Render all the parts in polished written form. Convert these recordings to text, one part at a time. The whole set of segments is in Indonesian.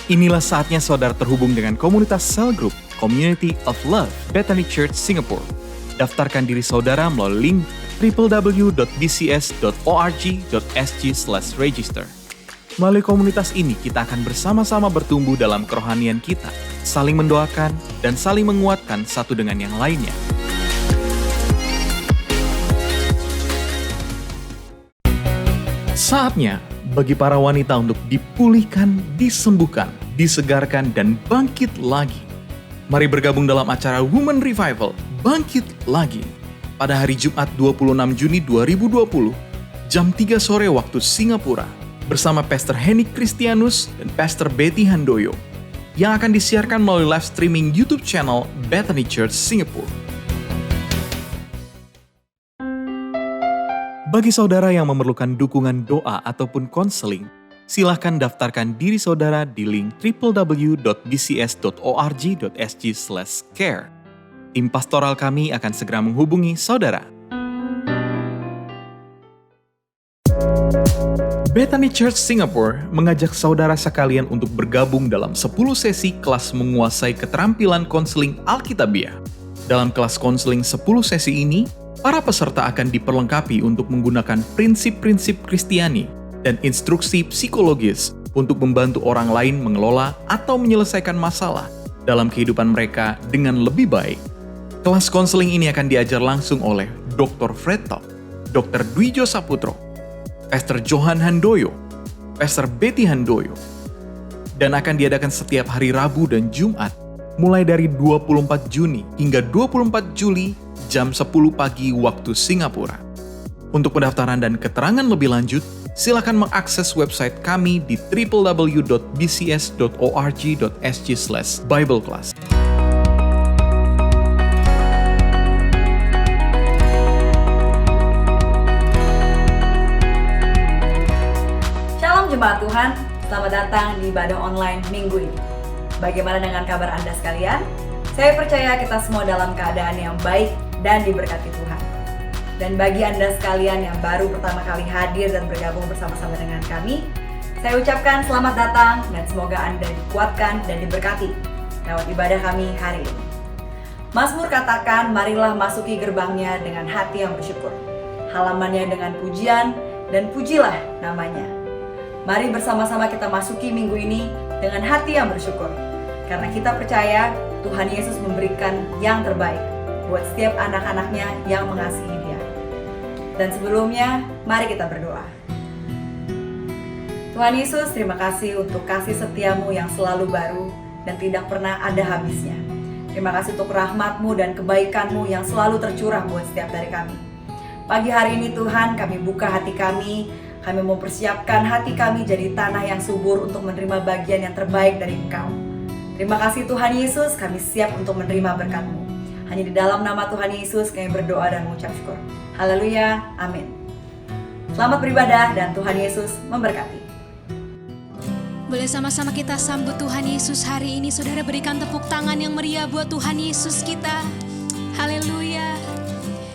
Inilah saatnya saudara terhubung dengan komunitas Cell Group, Community of Love, Bethany Church Singapore. Daftarkan diri saudara melalui link www.bcs.org.sg/register. Melalui komunitas ini, kita akan bersama-sama bertumbuh dalam kerohanian kita, saling mendoakan, dan saling menguatkan satu dengan yang lainnya. Saatnya bagi para wanita untuk dipulihkan, disembuhkan, disegarkan, dan bangkit lagi. Mari bergabung dalam acara Women Revival, Bangkit Lagi, pada hari Jumat 26 Juni 2020, jam 3 sore waktu Singapura, bersama Pastor Henny Christianus dan Pastor Betty Handoyo, yang akan disiarkan melalui live streaming YouTube channel Bethany Church Singapore. Bagi saudara yang memerlukan dukungan doa ataupun konseling, silakan daftarkan diri saudara di link www.bcs.org.sg/care. Tim pastoral kami akan segera menghubungi saudara. Bethany Church Singapore mengajak saudara sekalian untuk bergabung dalam 10 sesi kelas menguasai keterampilan konseling Alkitabiah. Dalam kelas konseling 10 sesi ini, para peserta akan diperlengkapi untuk menggunakan prinsip-prinsip Kristiani dan instruksi psikologis untuk membantu orang lain mengelola atau menyelesaikan masalah dalam kehidupan mereka dengan lebih baik. Kelas konseling ini akan diajar langsung oleh Dr. Fred Top, Dr. Dwijo Saputro, Pastor Johan Handoyo, Pastor Betty Handoyo, dan akan diadakan setiap hari Rabu dan Jumat, mulai dari 24 Juni hingga 24 Juli jam 10 pagi waktu Singapura. Untuk pendaftaran dan keterangan lebih lanjut, silakan mengakses website kami di www.bcs.org.sg/bibleclass. Shalom jemaat Tuhan, selamat datang di ibadah online minggu ini. Bagaimana dengan kabar Anda sekalian? Saya percaya kita semua dalam keadaan yang baik dan diberkati Tuhan. Dan bagi Anda sekalian yang baru pertama kali hadir dan bergabung bersama-sama dengan kami, saya ucapkan selamat datang dan semoga Anda dikuatkan dan diberkati lewat ibadah kami hari ini. Mazmur katakan, marilah masuki gerbangnya dengan hati yang bersyukur, halamannya dengan pujian, dan pujilah namanya. Mari bersama-sama kita masuki minggu ini dengan hati yang bersyukur, karena kita percaya Tuhan Yesus memberikan yang terbaik buat setiap anak-anaknya yang mengasihi Dia. Dan sebelumnya, mari kita berdoa. Tuhan Yesus, terima kasih untuk kasih setiamu yang selalu baru dan tidak pernah ada habisnya. Terima kasih untuk rahmat-Mu dan kebaikan-Mu yang selalu tercurah buat setiap dari kami. Pagi hari ini Tuhan, kami buka hati kami mempersiapkan hati kami jadi tanah yang subur untuk menerima bagian yang terbaik dari Engkau. Terima kasih Tuhan Yesus, kami siap untuk menerima berkat-Mu. Hanya di dalam nama Tuhan Yesus kami berdoa dan mengucap syukur. Haleluya, amin. Selamat beribadah dan Tuhan Yesus memberkati. Boleh sama-sama kita sambut Tuhan Yesus hari ini. Saudara berikan tepuk tangan yang meriah buat Tuhan Yesus kita. Haleluya.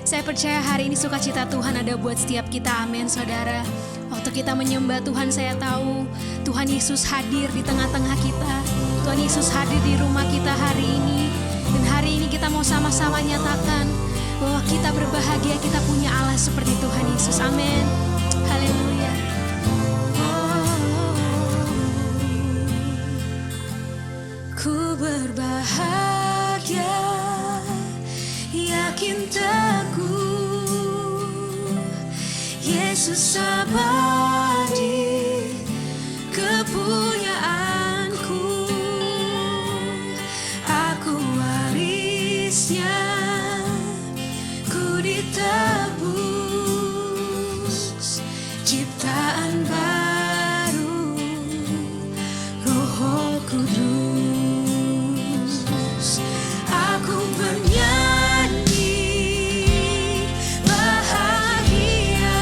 Saya percaya hari ini sukacita Tuhan ada buat setiap kita, amin saudara. Waktu kita menyembah Tuhan, saya tahu Tuhan Yesus hadir di tengah-tengah kita. Tuhan Yesus hadir di rumah kita hari ini. Dan hari ini kita mau sama-sama nyatakan bahwa kita berbahagia, kita punya Allah seperti Tuhan Yesus, amin. Haleluya. Ku berbahagia, yakin teguh, Yesus abadi, kepunyaanku, aku warisnya, ku ditebus, ciptaan baru, Roh Kudus, aku bernyanyi bahagia,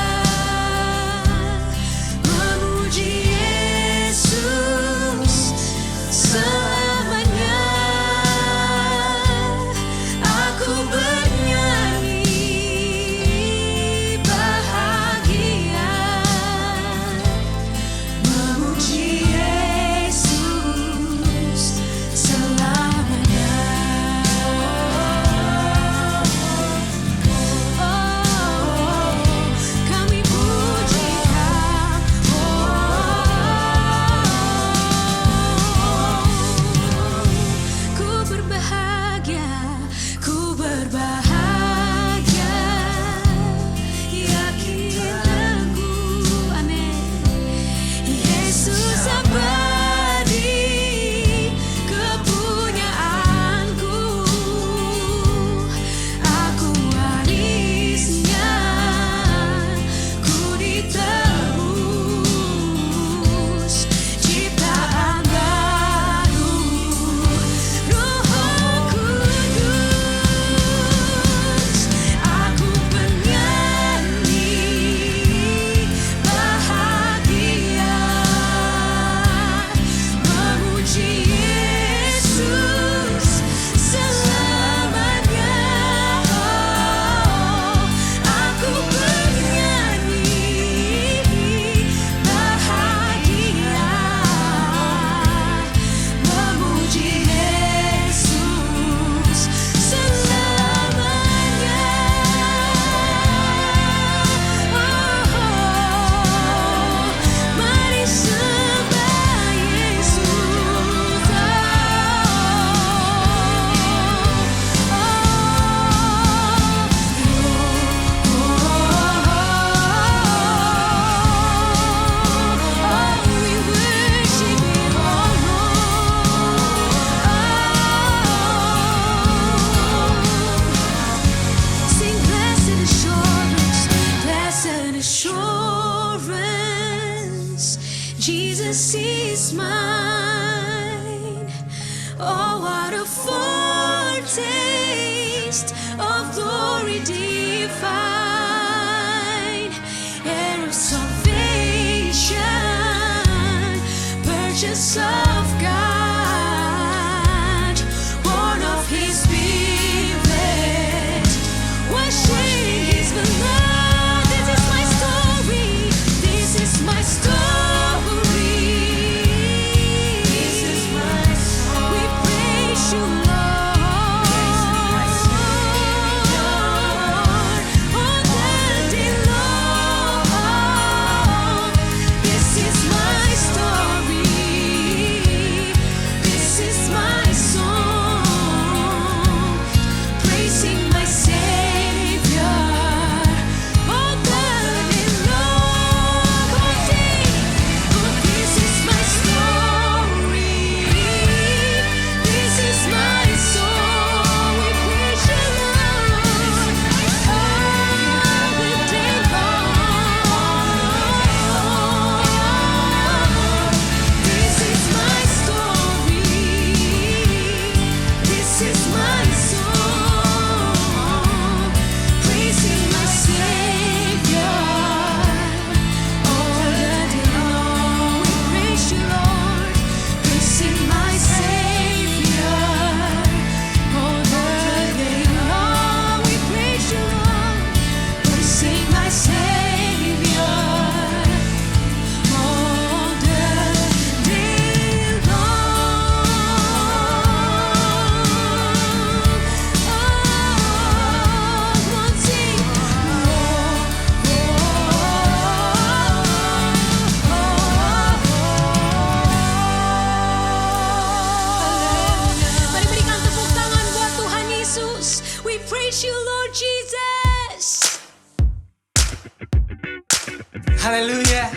Haleluya.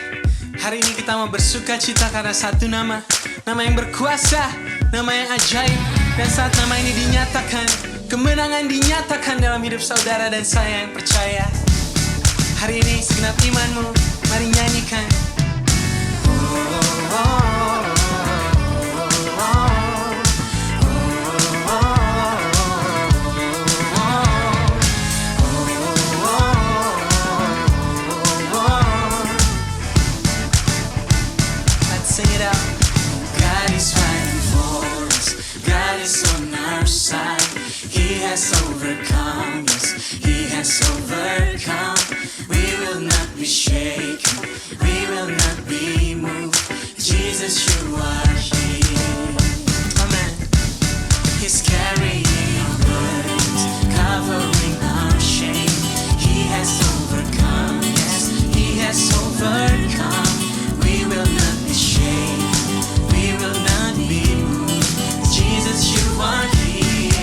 Hari ini kita mau bersuka cita karena satu nama yang berkuasa, nama yang ajaib. Dan saat nama ini dinyatakan, kemenangan dinyatakan dalam hidup saudara dan saya yang percaya. Hari ini segenap imanmu, mari nyanyikan. Sing it out. God is fighting for us. God is on our side. He has overcome us. He has overcome. We will not be shaken. We will not be moved. Jesus, you are here. Amen. He's carrying our burdens, covering our shame. He has overcome. Yes, He has overcome. We will not be shaken. We will not be moved. Jesus, you are here.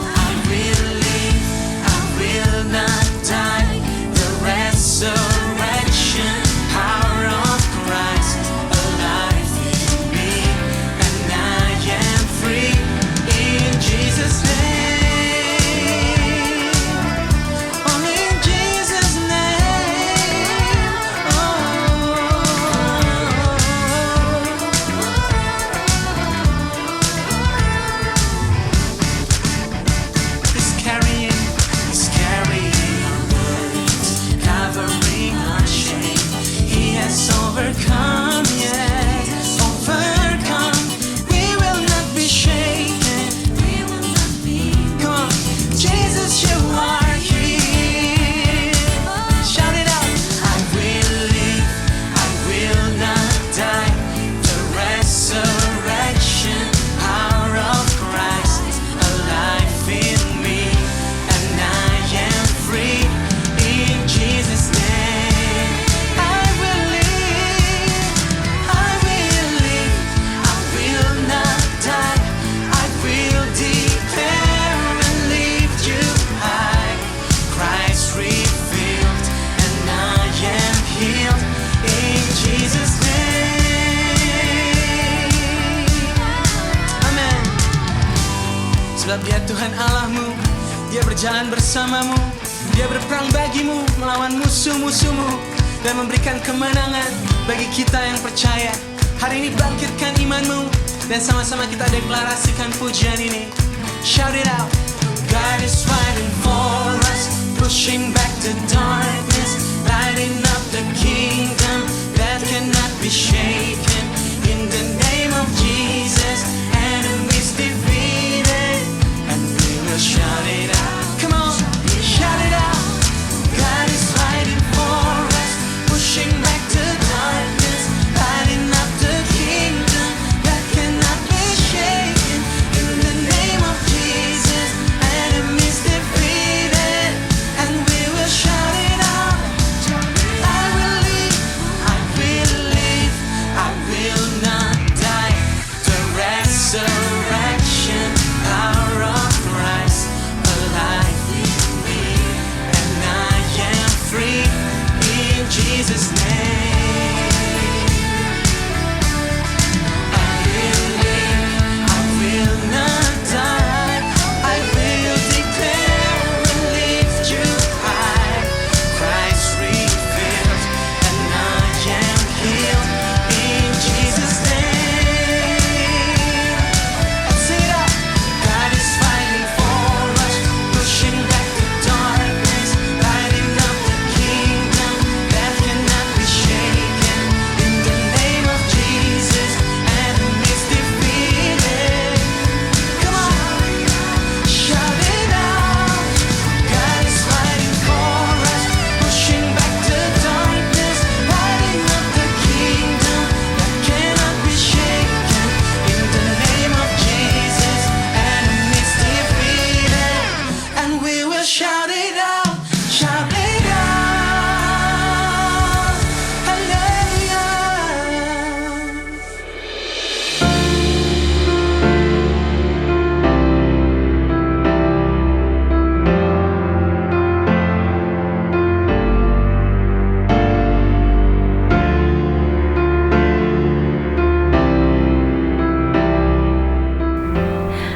I will live. I will not die. The resurrection power of Christ alive in me, and I am free in Jesus' name. Only in Jesus' name. He's carrying our burdens, covering our shame. He has overcome, yes, overcome. We will not be shaken. We will not be. Come on, Jesus, you are here. Shout it out. I will live. I will not die. The resurrection power of Christ alive in me, and I am free in Jesus' name. I will live. I will live. I will not die. I will declare and lift you high. Christ revealed, and I am healed in Jesus' name. Amen. Sebab Dia Tuhan Allahmu, Dia berjalan bersamamu, Dia berperang bagimu melawan musuh-musuhmu dan memberikan kemenangan bagi kita yang percaya. Hari ini bangkitkan imanmu dan sama-sama kita deklarasikan pujian ini. Shout it out. God is fighting for us, pushing back the darkness, lighting up the kingdom that cannot be shaken. In the name of Jesus, enemies defeated, and we will shout it out. Come on, shout it out. God is fighting for us, pushing back the darkness, lighting up the kingdom that cannot be shaken. In the name of Jesus, enemies defeated, and we will shout it out. I will live. I will live. I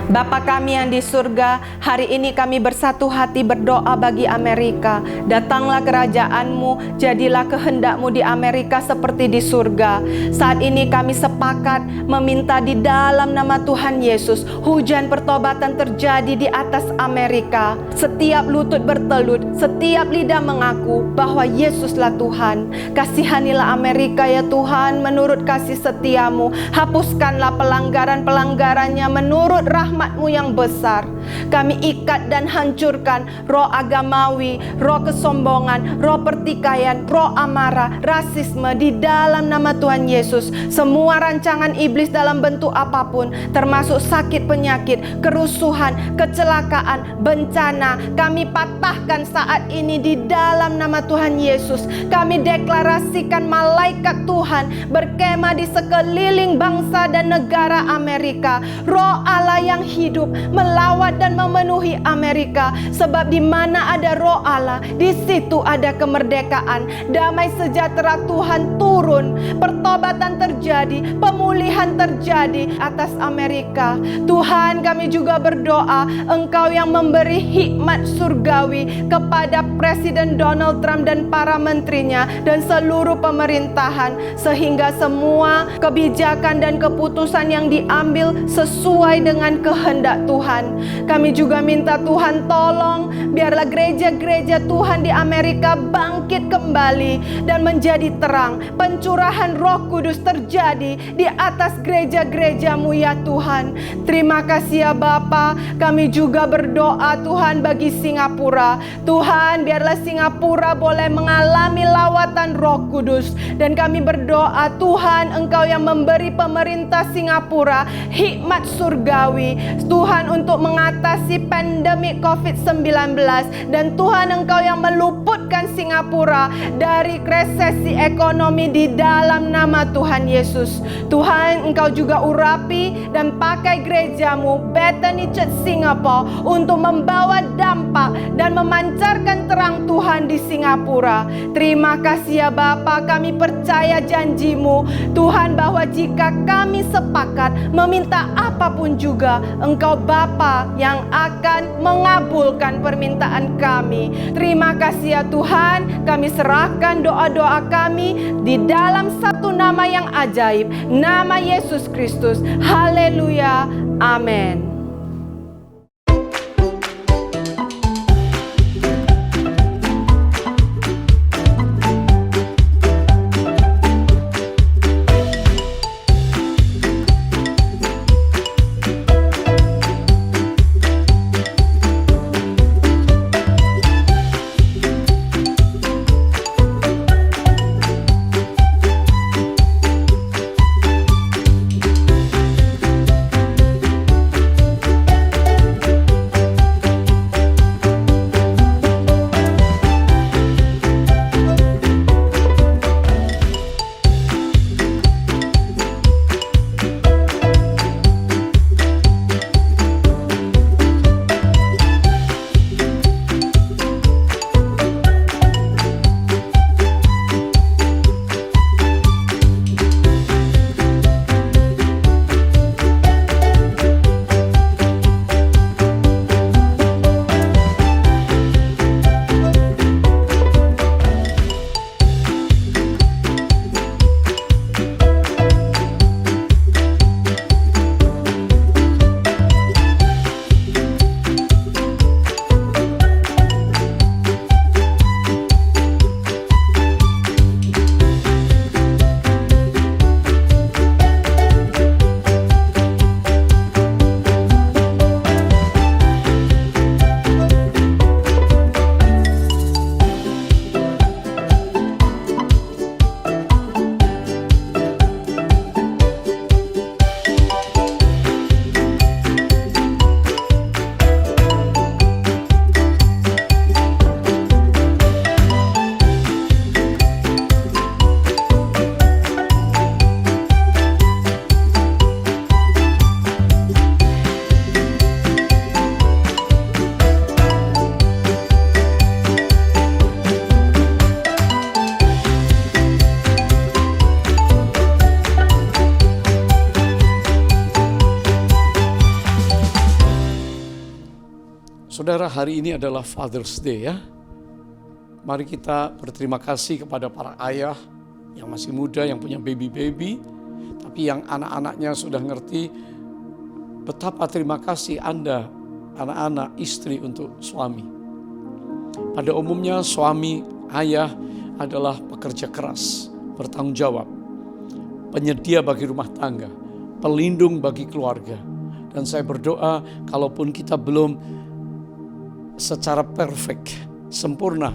Bapa kami yang di surga, hari ini kami bersatu hati berdoa bagi Amerika. Datanglah kerajaan-Mu, jadilah kehendak-Mu di Amerika seperti di surga. Saat ini kami sepakat meminta di dalam nama Tuhan Yesus, hujan pertobatan terjadi di atas Amerika. Setiap lutut bertelut, setiap lidah mengaku bahwa Yesuslah Tuhan. Kasihanilah Amerika ya Tuhan, menurut kasih setia-Mu. Hapuskanlah pelanggaran-pelanggarannya menurut rahmat-Mu yang besar. Kami ikat dan hancurkan roh agamawi, roh kesombongan, roh pertikaian, roh amarah, rasisme di dalam nama Tuhan Yesus. Semua rancangan iblis dalam bentuk apapun, termasuk sakit penyakit, kerusuhan, kecelakaan, bencana, kami patahkan saat ini di dalam nama Tuhan Yesus. Kami deklarasikan malaikat Tuhan berkemah di sekeliling bangsa dan negara Amerika. Roh Allah yang hidup melawat dan memenuhi Amerika, sebab di mana ada roh Allah, di situ ada kemerdekaan. Damai sejahtera Tuhan turun, pertobatan terjadi, pemulihan terjadi atas Amerika. Tuhan, kami juga berdoa Engkau yang memberi hikmat surgawi kepada Presiden Donald Trump dan para menterinya dan seluruh pemerintahan, sehingga semua kebijakan dan keputusan yang diambil sesuai dengan kehendak Tuhan. Kami juga minta Tuhan tolong, biarlah gereja-gereja Tuhan di Amerika bangkit kembali dan menjadi terang. Pencurahan Roh Kudus terjadi di atas gereja-gereja-Mu ya Tuhan. Terima kasih ya Bapa. Kami juga berdoa Tuhan bagi Singapura. Tuhan, biarlah Singapura boleh mengalami lawatan Roh Kudus. Dan kami berdoa Tuhan, Engkau yang memberi pemerintah Singapura hikmat surgawi, Tuhan, untuk mengatasi pandemi COVID-19. Dan Tuhan, Engkau yang meluputkan Singapura dari resesi ekonomi di dalam nama Tuhan Yesus. Tuhan, Engkau juga urapi dan pakai gereja-Mu Bethany Church Singapore untuk membawa dampak dan memancarkan terang Tuhan di Singapura. Terima kasih ya Bapa, kami percaya janji-Mu Tuhan, bahwa jika kami sepakat meminta apapun juga, Engkau Bapa yang akan mengabulkan permintaan kami. Terima kasih ya Tuhan, kami serahkan doa-doa kami di dalam satu nama yang ajaib, nama Yesus Kristus. Haleluya, amin. Saudara, hari ini adalah Father's Day ya. Mari kita berterima kasih kepada para ayah yang masih muda, yang punya baby-baby, tapi yang anak-anaknya sudah ngerti betapa terima kasih Anda, anak-anak, istri untuk suami. Pada umumnya suami, ayah adalah pekerja keras, bertanggung jawab, penyedia bagi rumah tangga, pelindung bagi keluarga. Dan saya berdoa, kalaupun kita belum secara perfect, sempurna,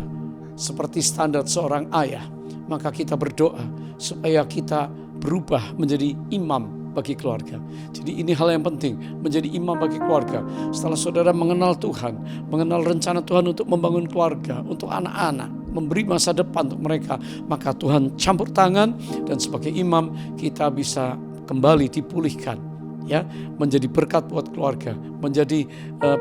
seperti standar seorang ayah, maka kita berdoa supaya kita berubah menjadi imam bagi keluarga. Jadi ini hal yang penting, menjadi imam bagi keluarga. Setelah saudara mengenal Tuhan, mengenal rencana Tuhan untuk membangun keluarga, untuk anak-anak, memberi masa depan untuk mereka, maka Tuhan campur tangan dan sebagai imam kita bisa kembali dipulihkan, ya, menjadi berkat buat keluarga, menjadi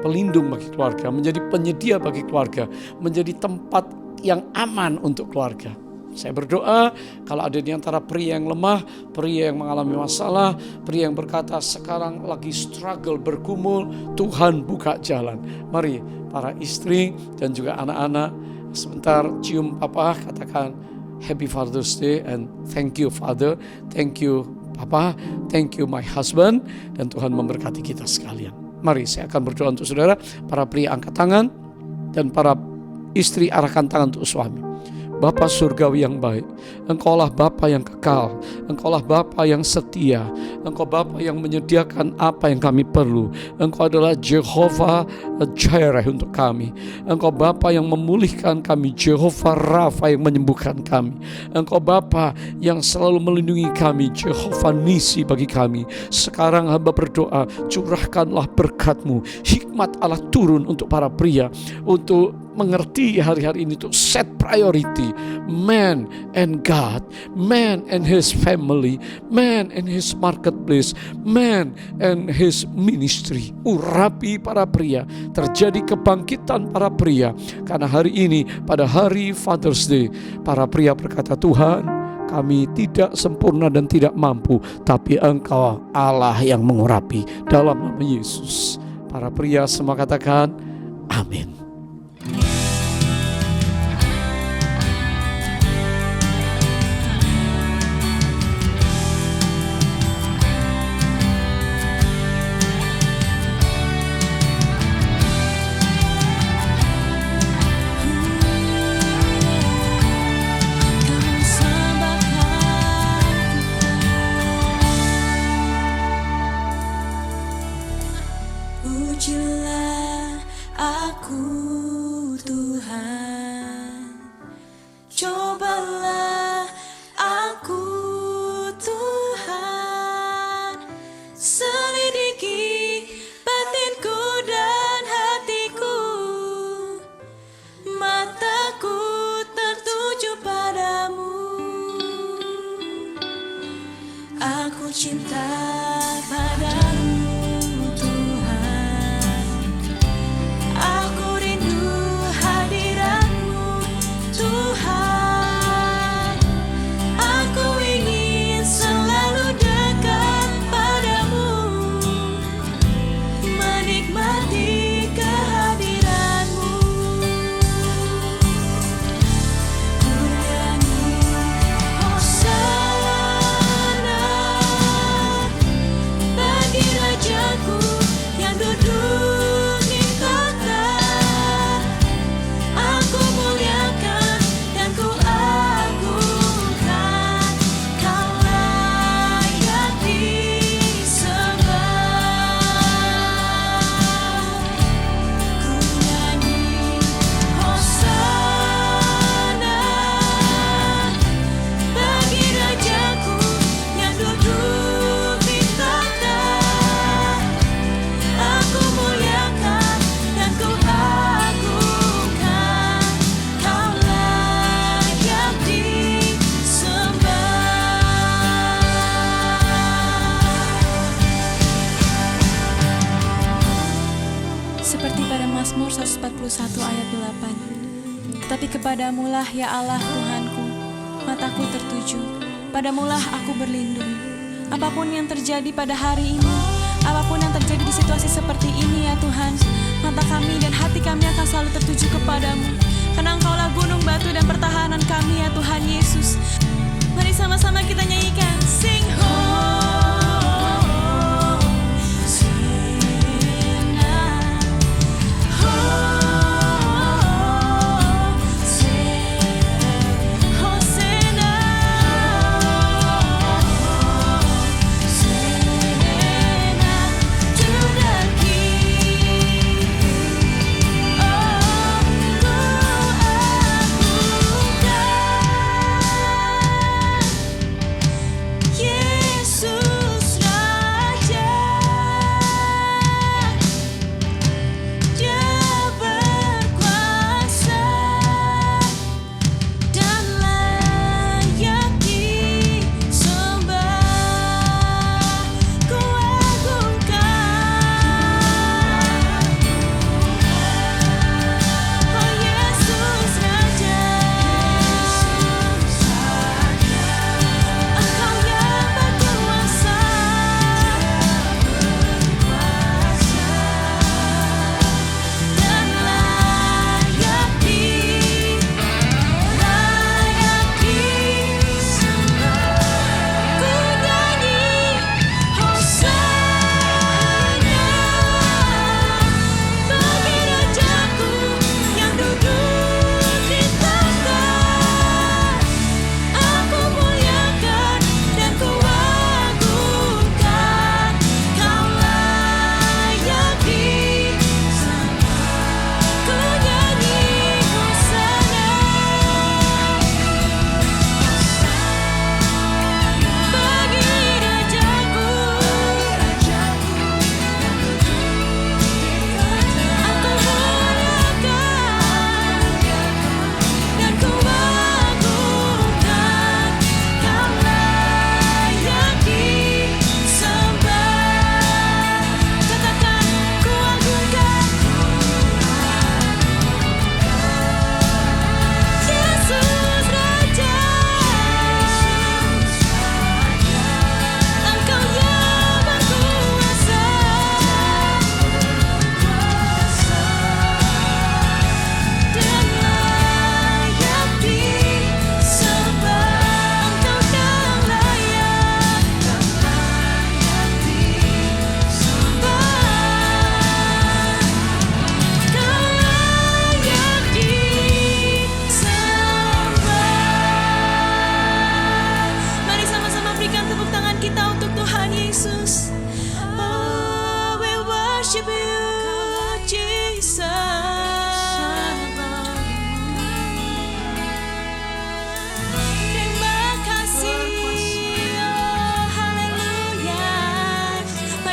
pelindung bagi keluarga, menjadi penyedia bagi keluarga, menjadi tempat yang aman untuk keluarga. Saya berdoa kalau ada di antara pria yang lemah, pria yang mengalami masalah, pria yang berkata sekarang lagi struggle, bergumul, Tuhan buka jalan. Mari para istri dan juga anak-anak sebentar cium papa, katakan Happy Father's Day and thank you Father, thank you Papa, thank you my husband, dan Tuhan memberkati kita sekalian. Mari saya akan berdoa untuk saudara, para pria angkat tangan dan para istri arahkan tangan untuk suami. Bapa surgawi yang baik, Engkaulah Bapa yang kekal, Engkaulah Bapa yang setia, Engkau Bapa yang menyediakan apa yang kami perlu. Engkau adalah Jehovah Jireh untuk kami. Engkau Bapa yang memulihkan kami, Jehovah Rafa yang menyembuhkan kami. Engkau Bapa yang selalu melindungi kami, Jehovah Nisi bagi kami. Sekarang hamba berdoa, curahkanlah berkat-Mu, hikmat Allah turun untuk para pria, untuk mengerti hari-hari ini, untuk set priority man and God, man and his family, man and his marketplace, man and his ministry. Urapi para pria, terjadi kebangkitan para pria, karena hari ini pada hari Father's Day para pria berkata, Tuhan kami tidak sempurna dan tidak mampu, tapi Engkau Allah yang mengurapi, dalam nama Yesus. Para pria semua katakan amin. Pujilah aku Tuhan, cobalah aku Tuhan, selidiki batinku dan hatiku, mataku tertuju padamu, aku cinta padamu. Seperti pada Mazmur 141 ayat 8. Tetapi kepadamulah ya Allah Tuhanku, mataku tertuju, padamulah aku berlindung. Apapun yang terjadi pada hari ini, apapun yang terjadi di situasi seperti ini ya Tuhan, mata kami dan hati kami akan selalu tertuju kepadamu. Karena Engkaulah gunung, batu, dan pertahanan kami ya Tuhan Yesus. Mari sama-sama kita nyanyikan. Sing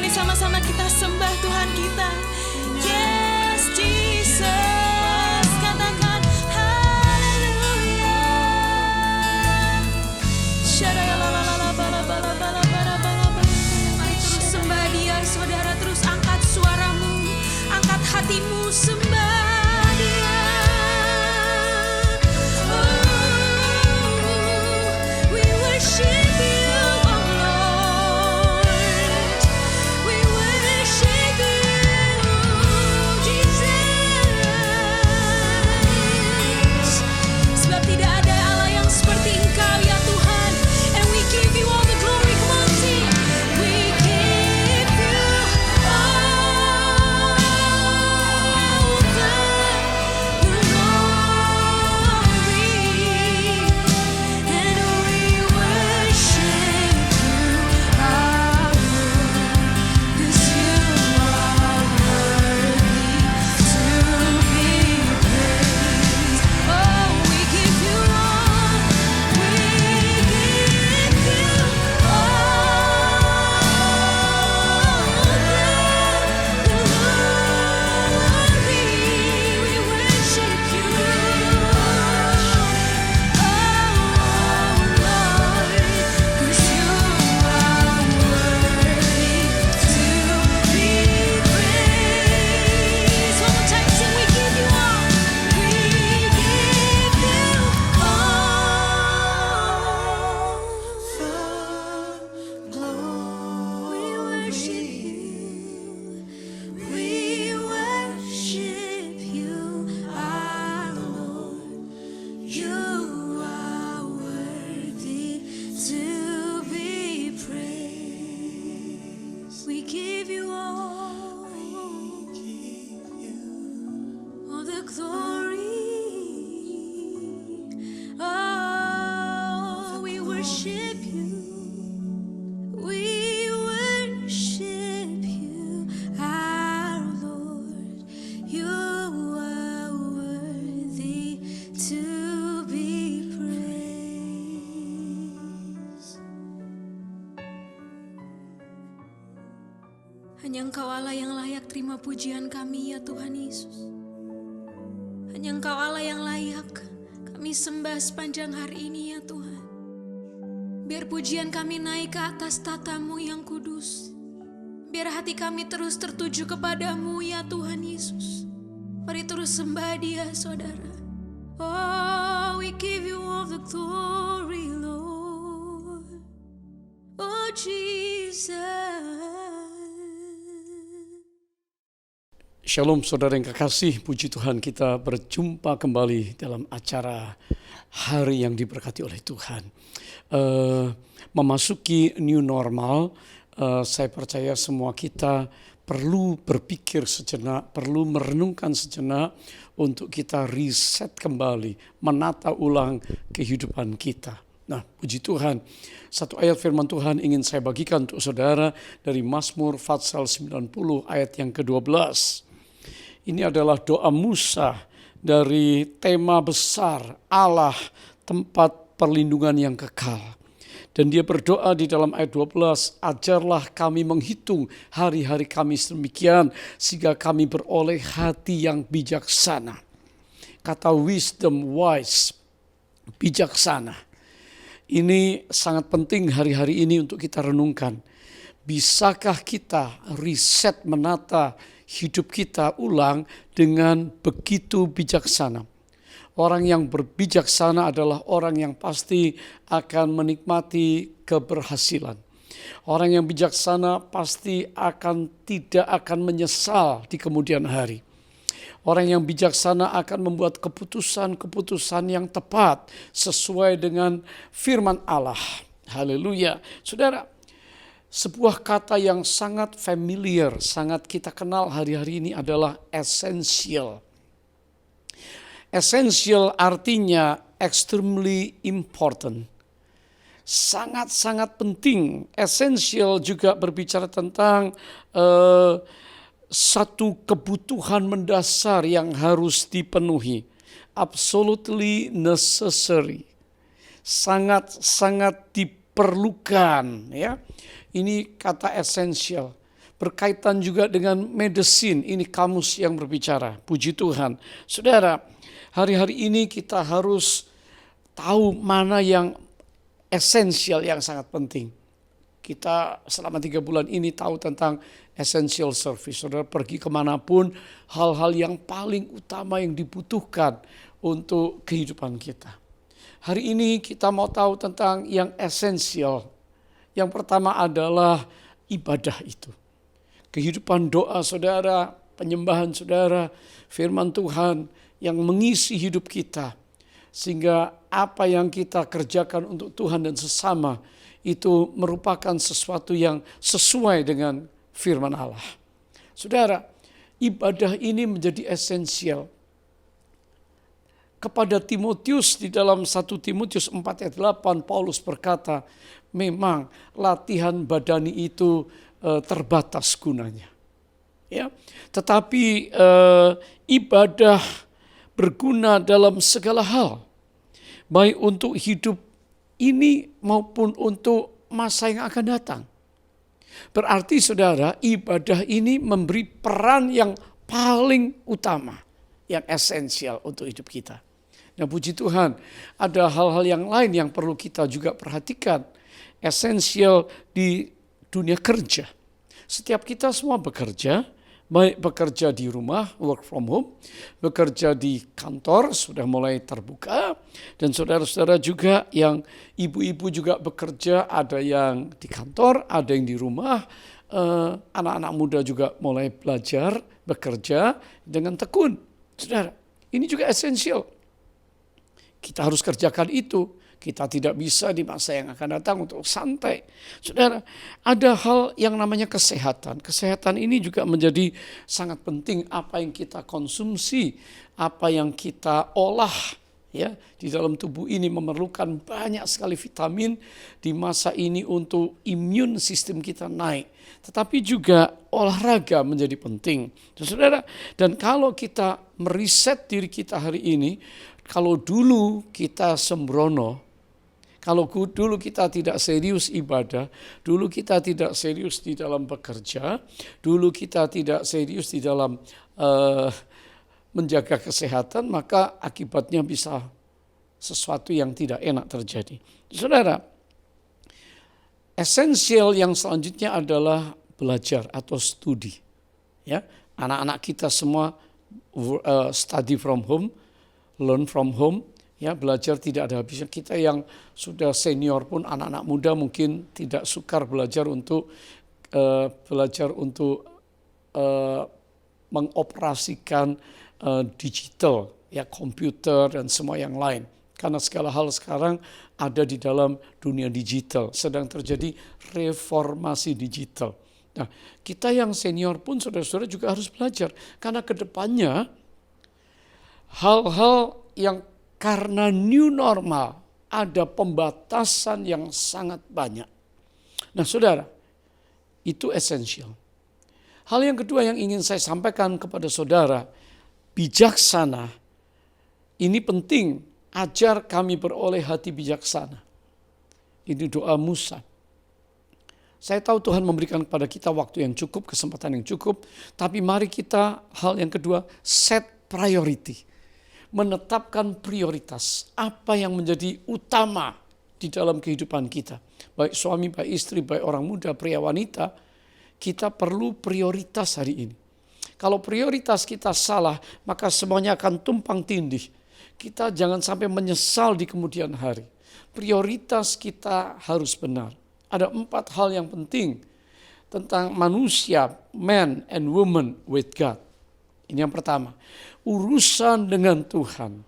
sama-sama kita sembah Tuhan kita. Yes, Jesus. Katakan haleluya. Mari terus sembah Dia, saudara, terus angkat suaramu, angkat hatimu, sembah Dia. We worship You, oh Lord. We worship You. We give you all the glory. Oh, we worship you. We worship you, our Lord. You are worthy to be praised. Hanya Engkau Allah yang layak terima pujian kami ya Tuhan Yesus. Hanya Engkau Allah yang layak kami sembah sepanjang hari ini ya Tuhan. Biar pujian kami naik ke atas tata-Mu yang kudus. Biar hati kami terus tertuju kepadamu ya Tuhan Yesus. Mari terus sembah Dia saudara. Oh, we give you all the glory Lord. Oh Jesus. Shalom saudara yang kekasih, puji Tuhan kita berjumpa kembali dalam acara hari yang diberkati oleh Tuhan. Memasuki new normal, saya percaya semua kita perlu berpikir sejenak, perlu merenungkan sejenak untuk kita reset kembali, menata ulang kehidupan kita. Nah, puji Tuhan, satu ayat firman Tuhan ingin saya bagikan untuk saudara dari Mazmur Fatsal 90 ayat yang ke-12. Ini adalah doa Musa dari tema besar Allah tempat perlindungan yang kekal. Dan dia berdoa di dalam ayat 12, ajarlah kami menghitung hari-hari kami sedemikian sehingga kami beroleh hati yang bijaksana. Kata wisdom, wise, bijaksana. Ini sangat penting hari-hari ini untuk kita renungkan. Bisakah kita reset menata hidup kita ulang dengan begitu bijaksana? Orang yang berbijaksana adalah orang yang pasti akan menikmati keberhasilan. Orang yang bijaksana pasti tidak akan menyesal di kemudian hari. Orang yang bijaksana akan membuat keputusan-keputusan yang tepat sesuai dengan firman Allah. Haleluya. Saudara, sebuah kata yang sangat familiar, sangat kita kenal hari-hari ini adalah essential. Essential artinya extremely important. Sangat-sangat penting. Essential juga berbicara tentang satu kebutuhan mendasar yang harus dipenuhi. Absolutely necessary. Sangat-sangat diperlukan, ya. Ini kata essential. Berkaitan juga dengan medicine, ini kamus yang berbicara. Puji Tuhan. Saudara, hari-hari ini kita harus tahu mana yang esensial, yang sangat penting. Kita selama 3 bulan ini tahu tentang essential service. Saudara pergi kemanapun, hal-hal yang paling utama yang dibutuhkan untuk kehidupan kita. Hari ini kita mau tahu tentang yang esensial. Yang pertama adalah ibadah itu. Kehidupan doa saudara, penyembahan saudara, firman Tuhan yang mengisi hidup kita. Sehingga apa yang kita kerjakan untuk Tuhan dan sesama itu merupakan sesuatu yang sesuai dengan firman Allah. Saudara, ibadah ini menjadi esensial. Kepada Timotius di dalam 1 Timotius 4 ayat 8 Paulus berkata, memang latihan badani itu terbatas gunanya. Ya, tetapi ibadah berguna dalam segala hal, baik untuk hidup ini maupun untuk masa yang akan datang. Berarti saudara, ibadah ini memberi peran yang paling utama, yang esensial untuk hidup kita. Nah, puji Tuhan, ada hal-hal yang lain yang perlu kita juga perhatikan. Esensial di dunia kerja. Setiap kita semua bekerja, baik bekerja di rumah, work from home, bekerja di kantor, sudah mulai terbuka, dan saudara-saudara juga yang ibu-ibu juga bekerja, ada yang di kantor, ada yang di rumah, anak-anak muda juga mulai belajar, bekerja dengan tekun. Saudara, ini juga esensial. Kita harus kerjakan itu Kita tidak bisa di masa yang akan datang untuk santai. Saudara, ada hal yang namanya kesehatan. Kesehatan ini juga menjadi sangat penting, apa yang kita konsumsi, apa yang kita olah. Ya, di dalam tubuh ini memerlukan banyak sekali vitamin di masa ini untuk imun sistem kita naik. Tetapi juga olahraga menjadi penting. Saudara, dan kalau kita meriset diri kita hari ini, kalau dulu kita sembrono, kalau dulu kita tidak serius ibadah, dulu kita tidak serius di dalam bekerja, dulu kita tidak serius di dalam menjaga kesehatan, maka akibatnya bisa sesuatu yang tidak enak terjadi. Saudara, esensial yang selanjutnya adalah belajar atau studi. Ya, anak-anak kita semua study from home, learn from home. Ya, belajar tidak ada habisnya. Kita yang sudah senior pun, anak-anak muda mungkin tidak sukar belajar untuk mengoperasikan digital, ya, komputer dan semua yang lain. Karena segala hal sekarang ada di dalam dunia digital, sedang terjadi reformasi digital. Nah, kita yang senior pun saudara-saudara juga harus belajar, karena kedepannya hal-hal yang karena new normal ada pembatasan yang sangat banyak. Nah, saudara, itu esensial. Hal yang kedua yang ingin saya sampaikan kepada saudara, bijaksana. Ini penting, ajar kami beroleh hati bijaksana. Ini doa Musa. Saya tahu Tuhan memberikan kepada kita waktu yang cukup, kesempatan yang cukup, tapi mari kita, hal yang kedua, set priority. Menetapkan prioritas, apa yang menjadi utama di dalam kehidupan kita. Baik suami, baik istri, baik orang muda, pria, wanita, kita perlu prioritas hari ini. Kalau prioritas kita salah, maka semuanya akan tumpang tindih. Kita jangan sampai menyesal di kemudian hari. Prioritas kita harus benar. Ada 4 hal yang penting tentang manusia, man and woman with God. Ini yang pertama, urusan dengan Tuhan,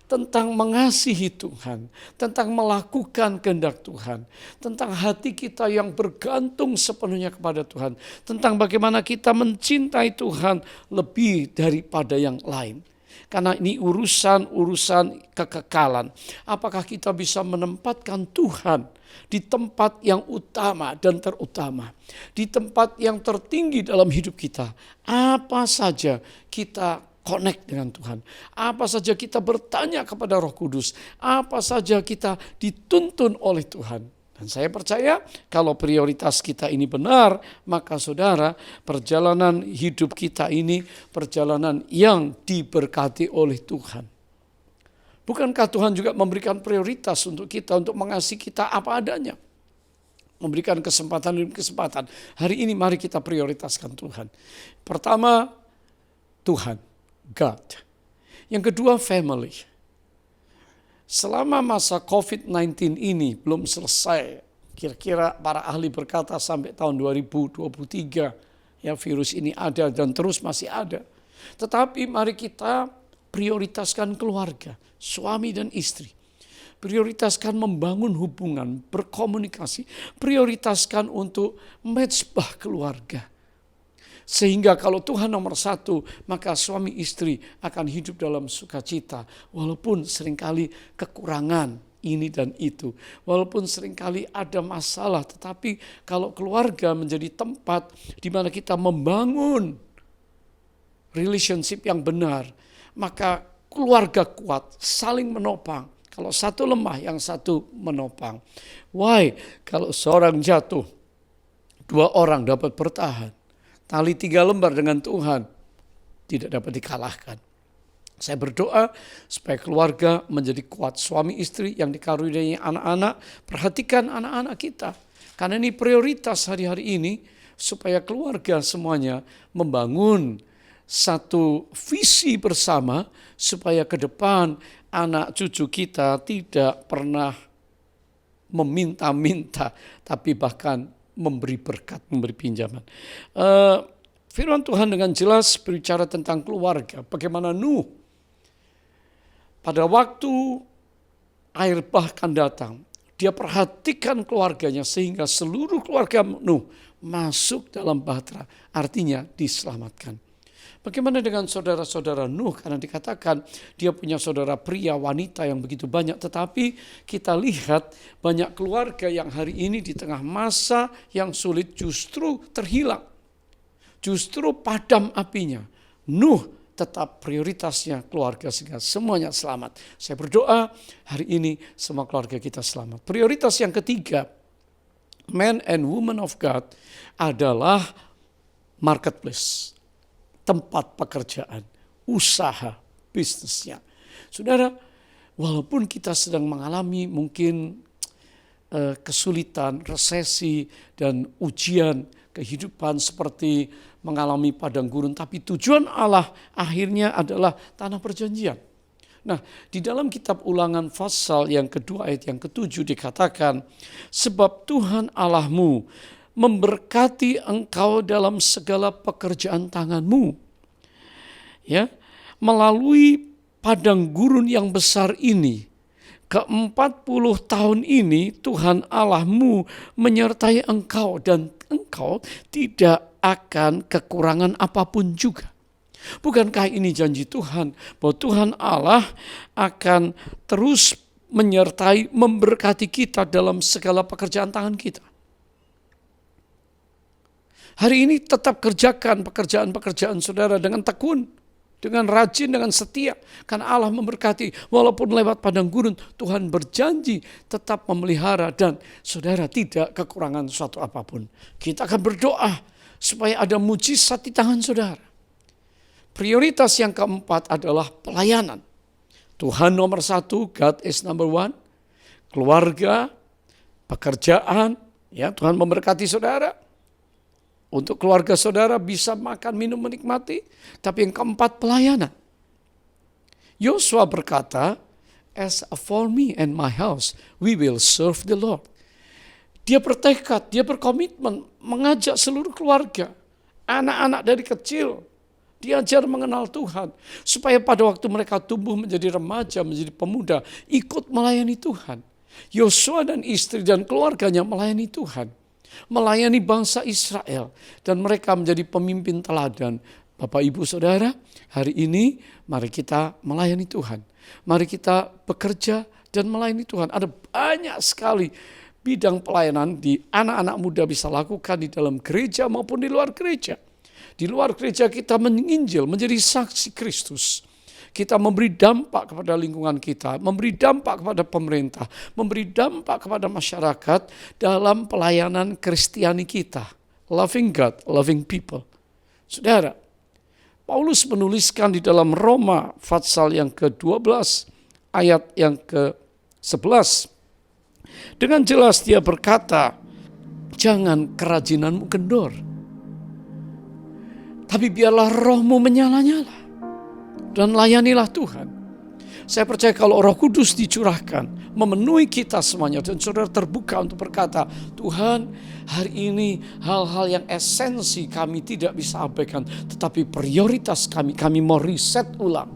tentang mengasihi Tuhan, tentang melakukan kehendak Tuhan, tentang hati kita yang bergantung sepenuhnya kepada Tuhan, tentang bagaimana kita mencintai Tuhan lebih daripada yang lain. Karena ini urusan kekekalan. Apakah kita bisa menempatkan Tuhan di tempat yang utama dan terutama, di tempat yang tertinggi dalam hidup kita? Apa saja kita connect dengan Tuhan, apa saja kita bertanya kepada Roh Kudus, apa saja kita dituntun oleh Tuhan. Dan saya percaya kalau prioritas kita ini benar, maka saudara, perjalanan hidup kita ini perjalanan yang diberkati oleh Tuhan. Bukankah Tuhan juga memberikan prioritas untuk kita, untuk mengasihi kita apa adanya? Memberikan kesempatan demi kesempatan. Hari ini mari kita prioritaskan Tuhan. Pertama, Tuhan, God. Yang kedua, family. Selama masa COVID-19 ini belum selesai, kira-kira para ahli berkata sampai tahun 2023, ya, virus ini ada dan terus masih ada. Tetapi mari kita prioritaskan keluarga, suami dan istri. Prioritaskan membangun hubungan, berkomunikasi. Prioritaskan untuk mezbah keluarga. Sehingga kalau Tuhan nomor 1, maka suami istri akan hidup dalam sukacita. Walaupun seringkali kekurangan ini dan itu. Walaupun seringkali ada masalah. Tetapi kalau keluarga menjadi tempat di mana kita membangun relationship yang benar, maka keluarga kuat, saling menopang. Kalau satu lemah, yang satu menopang. Why? Kalau seorang jatuh, 2 orang dapat bertahan. Tali 3 lembar dengan Tuhan tidak dapat dikalahkan. Saya berdoa supaya keluarga menjadi kuat. Suami istri yang dikaruniai anak-anak, perhatikan anak-anak kita. Karena ini prioritas hari-hari ini, supaya keluarga semuanya membangun satu visi bersama, supaya ke depan anak cucu kita tidak pernah meminta-minta, tapi bahkan memberi berkat, memberi pinjaman. Firman Tuhan dengan jelas berbicara tentang keluarga. Bagaimana Nuh pada waktu air bahkan datang. Dia perhatikan keluarganya sehingga seluruh keluarga Nuh masuk dalam bahtera. Artinya diselamatkan. Bagaimana dengan saudara-saudara Nuh? Karena dikatakan dia punya saudara pria, wanita yang begitu banyak. Tetapi kita lihat banyak keluarga yang hari ini di tengah masa yang sulit justru terhilang. Justru padam apinya. Nuh tetap prioritasnya keluarga sehingga semuanya selamat. Saya berdoa hari ini semua keluarga kita selamat. Prioritas yang ketiga, man and woman of God adalah marketplace. Tempat pekerjaan, usaha, bisnisnya. Saudara, walaupun kita sedang mengalami mungkin kesulitan, resesi, dan ujian kehidupan seperti mengalami padang gurun, tapi tujuan Allah akhirnya adalah tanah perjanjian. Nah, di dalam kitab Ulangan pasal yang kedua ayat yang ke-7 dikatakan, sebab Tuhan Allahmu memberkati engkau dalam segala pekerjaan tanganmu. Ya, melalui padang gurun yang besar ini, ke-40 tahun ini Tuhan Allahmu menyertai engkau dan engkau tidak akan kekurangan apapun juga. Bukankah ini janji Tuhan bahwa Tuhan Allah akan terus menyertai, memberkati kita dalam segala pekerjaan tangan kita? Hari ini tetap kerjakan pekerjaan-pekerjaan saudara dengan tekun, dengan rajin, dengan setia. Karena Allah memberkati, walaupun lewat padang gurun, Tuhan berjanji tetap memelihara dan saudara tidak kekurangan suatu apapun. Kita akan berdoa supaya ada mujizat di tangan saudara. Prioritas yang keempat adalah pelayanan. Tuhan nomor 1, God is number 1. Keluarga, pekerjaan, ya Tuhan memberkati saudara. Untuk keluarga saudara bisa makan, minum, menikmati. Tapi yang keempat, pelayanan. Yosua berkata, as for me and my house, we will serve the Lord. Dia bertekad, dia berkomitmen mengajak seluruh keluarga. Anak-anak dari kecil diajar mengenal Tuhan. Supaya pada waktu mereka tumbuh menjadi remaja, menjadi pemuda, ikut melayani Tuhan. Yosua dan istri dan keluarganya melayani Tuhan. Melayani bangsa Israel. Dan mereka menjadi pemimpin teladan. Bapak, Ibu, Saudara, hari ini mari kita melayani Tuhan. Mari kita bekerja dan melayani Tuhan. Ada banyak sekali bidang pelayanan di anak-anak muda bisa lakukan di dalam gereja maupun di luar gereja. Di luar gereja kita menginjil, menjadi saksi Kristus. Kita memberi dampak kepada lingkungan kita, memberi dampak kepada pemerintah, memberi dampak kepada masyarakat dalam pelayanan Kristiani kita. Loving God, loving people. Saudara, Paulus menuliskan di dalam Roma pasal yang ke-12 ayat yang ke-11. Dengan jelas dia berkata, jangan kerajinanmu kendor, tapi biarlah rohmu menyala-nyala. Dan layanilah Tuhan. Saya percaya kalau Roh Kudus dicurahkan, memenuhi kita semuanya, dan saudara terbuka untuk berkata, Tuhan, hari ini hal-hal yang esensi kami tidak bisa abaikan, tetapi prioritas kami mau riset ulang.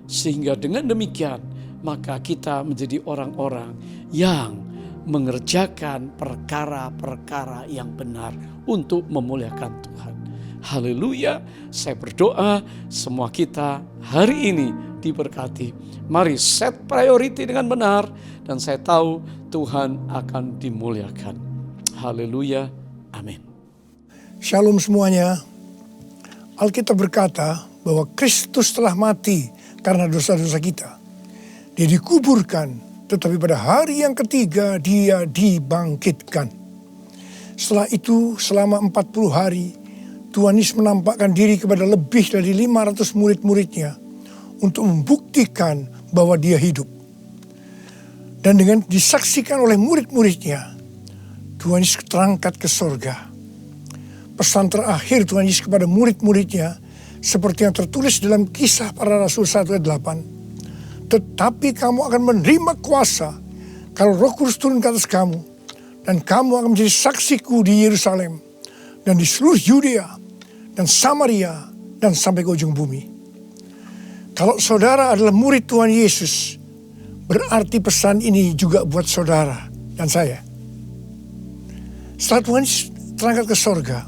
Sehingga dengan demikian, maka kita menjadi orang-orang yang mengerjakan perkara-perkara yang benar untuk memuliakan Tuhan. Haleluya, saya berdoa semua kita hari ini diberkati. Mari set priority dengan benar dan saya tahu Tuhan akan dimuliakan. Haleluya, amin. Shalom semuanya. Alkitab berkata bahwa Kristus telah mati karena dosa-dosa kita. Dia dikuburkan, tetapi pada hari yang ketiga dia dibangkitkan. Setelah itu selama 40 hari Tuhan Yesus menampakkan diri kepada lebih dari 500 murid-muridnya untuk membuktikan bahwa dia hidup. Dan dengan disaksikan oleh murid-muridnya, Tuhan Yesus terangkat ke sorga. Pesan terakhir Tuhan Yesus kepada murid-muridnya seperti yang tertulis dalam Kisah Para Rasul 1 ayat 8. Tetapi kamu akan menerima kuasa kalau Roh Kudus turun ke atas kamu, dan kamu akan menjadi saksiku di Yerusalem dan di seluruh Yudea dan Samaria dan sampai ke ujung bumi. Kalau saudara adalah murid Tuhan Yesus, berarti pesan ini juga buat saudara dan saya. Setelah Tuhan terangkat ke sorga,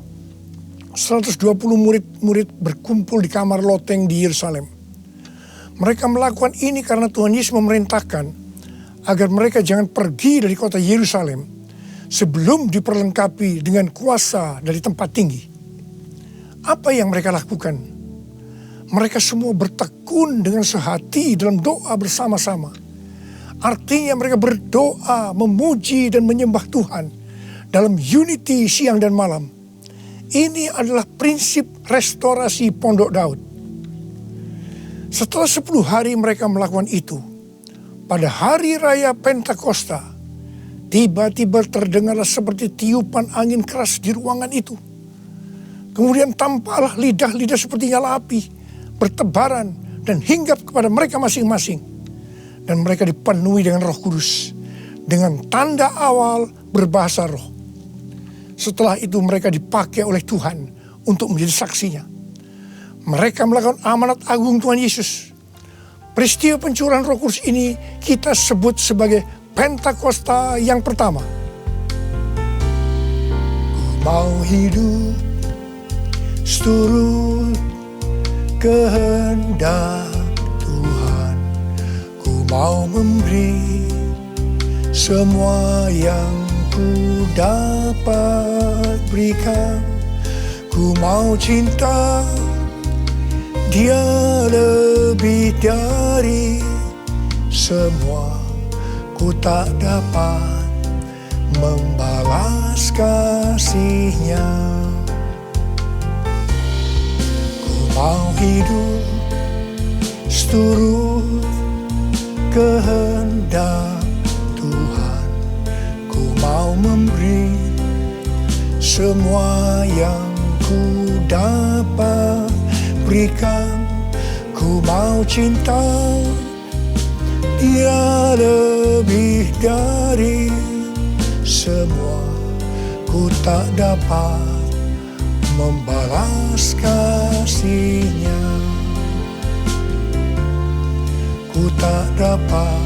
120 murid-murid berkumpul di kamar loteng di Yerusalem. Mereka melakukan ini karena Tuhan Yesus memerintahkan agar mereka jangan pergi dari kota Yerusalem sebelum diperlengkapi dengan kuasa dari tempat tinggi. Apa yang mereka lakukan? Mereka semua bertekun dengan sehati dalam doa bersama-sama. Artinya mereka berdoa, memuji dan menyembah Tuhan dalam unity siang dan malam. Ini adalah prinsip restorasi Pondok Daud. Setelah 10 hari mereka melakukan itu, pada hari raya Pentakosta, tiba-tiba terdengarlah seperti tiupan angin keras di ruangan itu. Kemudian tampaklah lidah-lidah seperti nyala api, bertebaran dan hinggap kepada mereka masing-masing. Dan mereka dipenuhi dengan Roh Kudus, dengan tanda awal berbahasa roh. Setelah itu mereka dipakai oleh Tuhan untuk menjadi saksinya. Mereka melakukan amanat agung Tuhan Yesus. Peristiwa pencurahan Roh Kudus ini kita sebut sebagai Pentakosta yang pertama. Ku mau hidup seturut kehendak Tuhan. Ku mau memberi semua yang ku dapat berikan. Ku mau cinta Dia lebih dari semua. Ku tak dapat membalas kasih-Nya. Ku mau hidup seturut kehendak Tuhan. Ku mau memberi semua yang ku dapat berikan. Ku mau cinta Dia lebih dari semua. Ku tak dapat membalas kasih-Nya. Ku tak dapat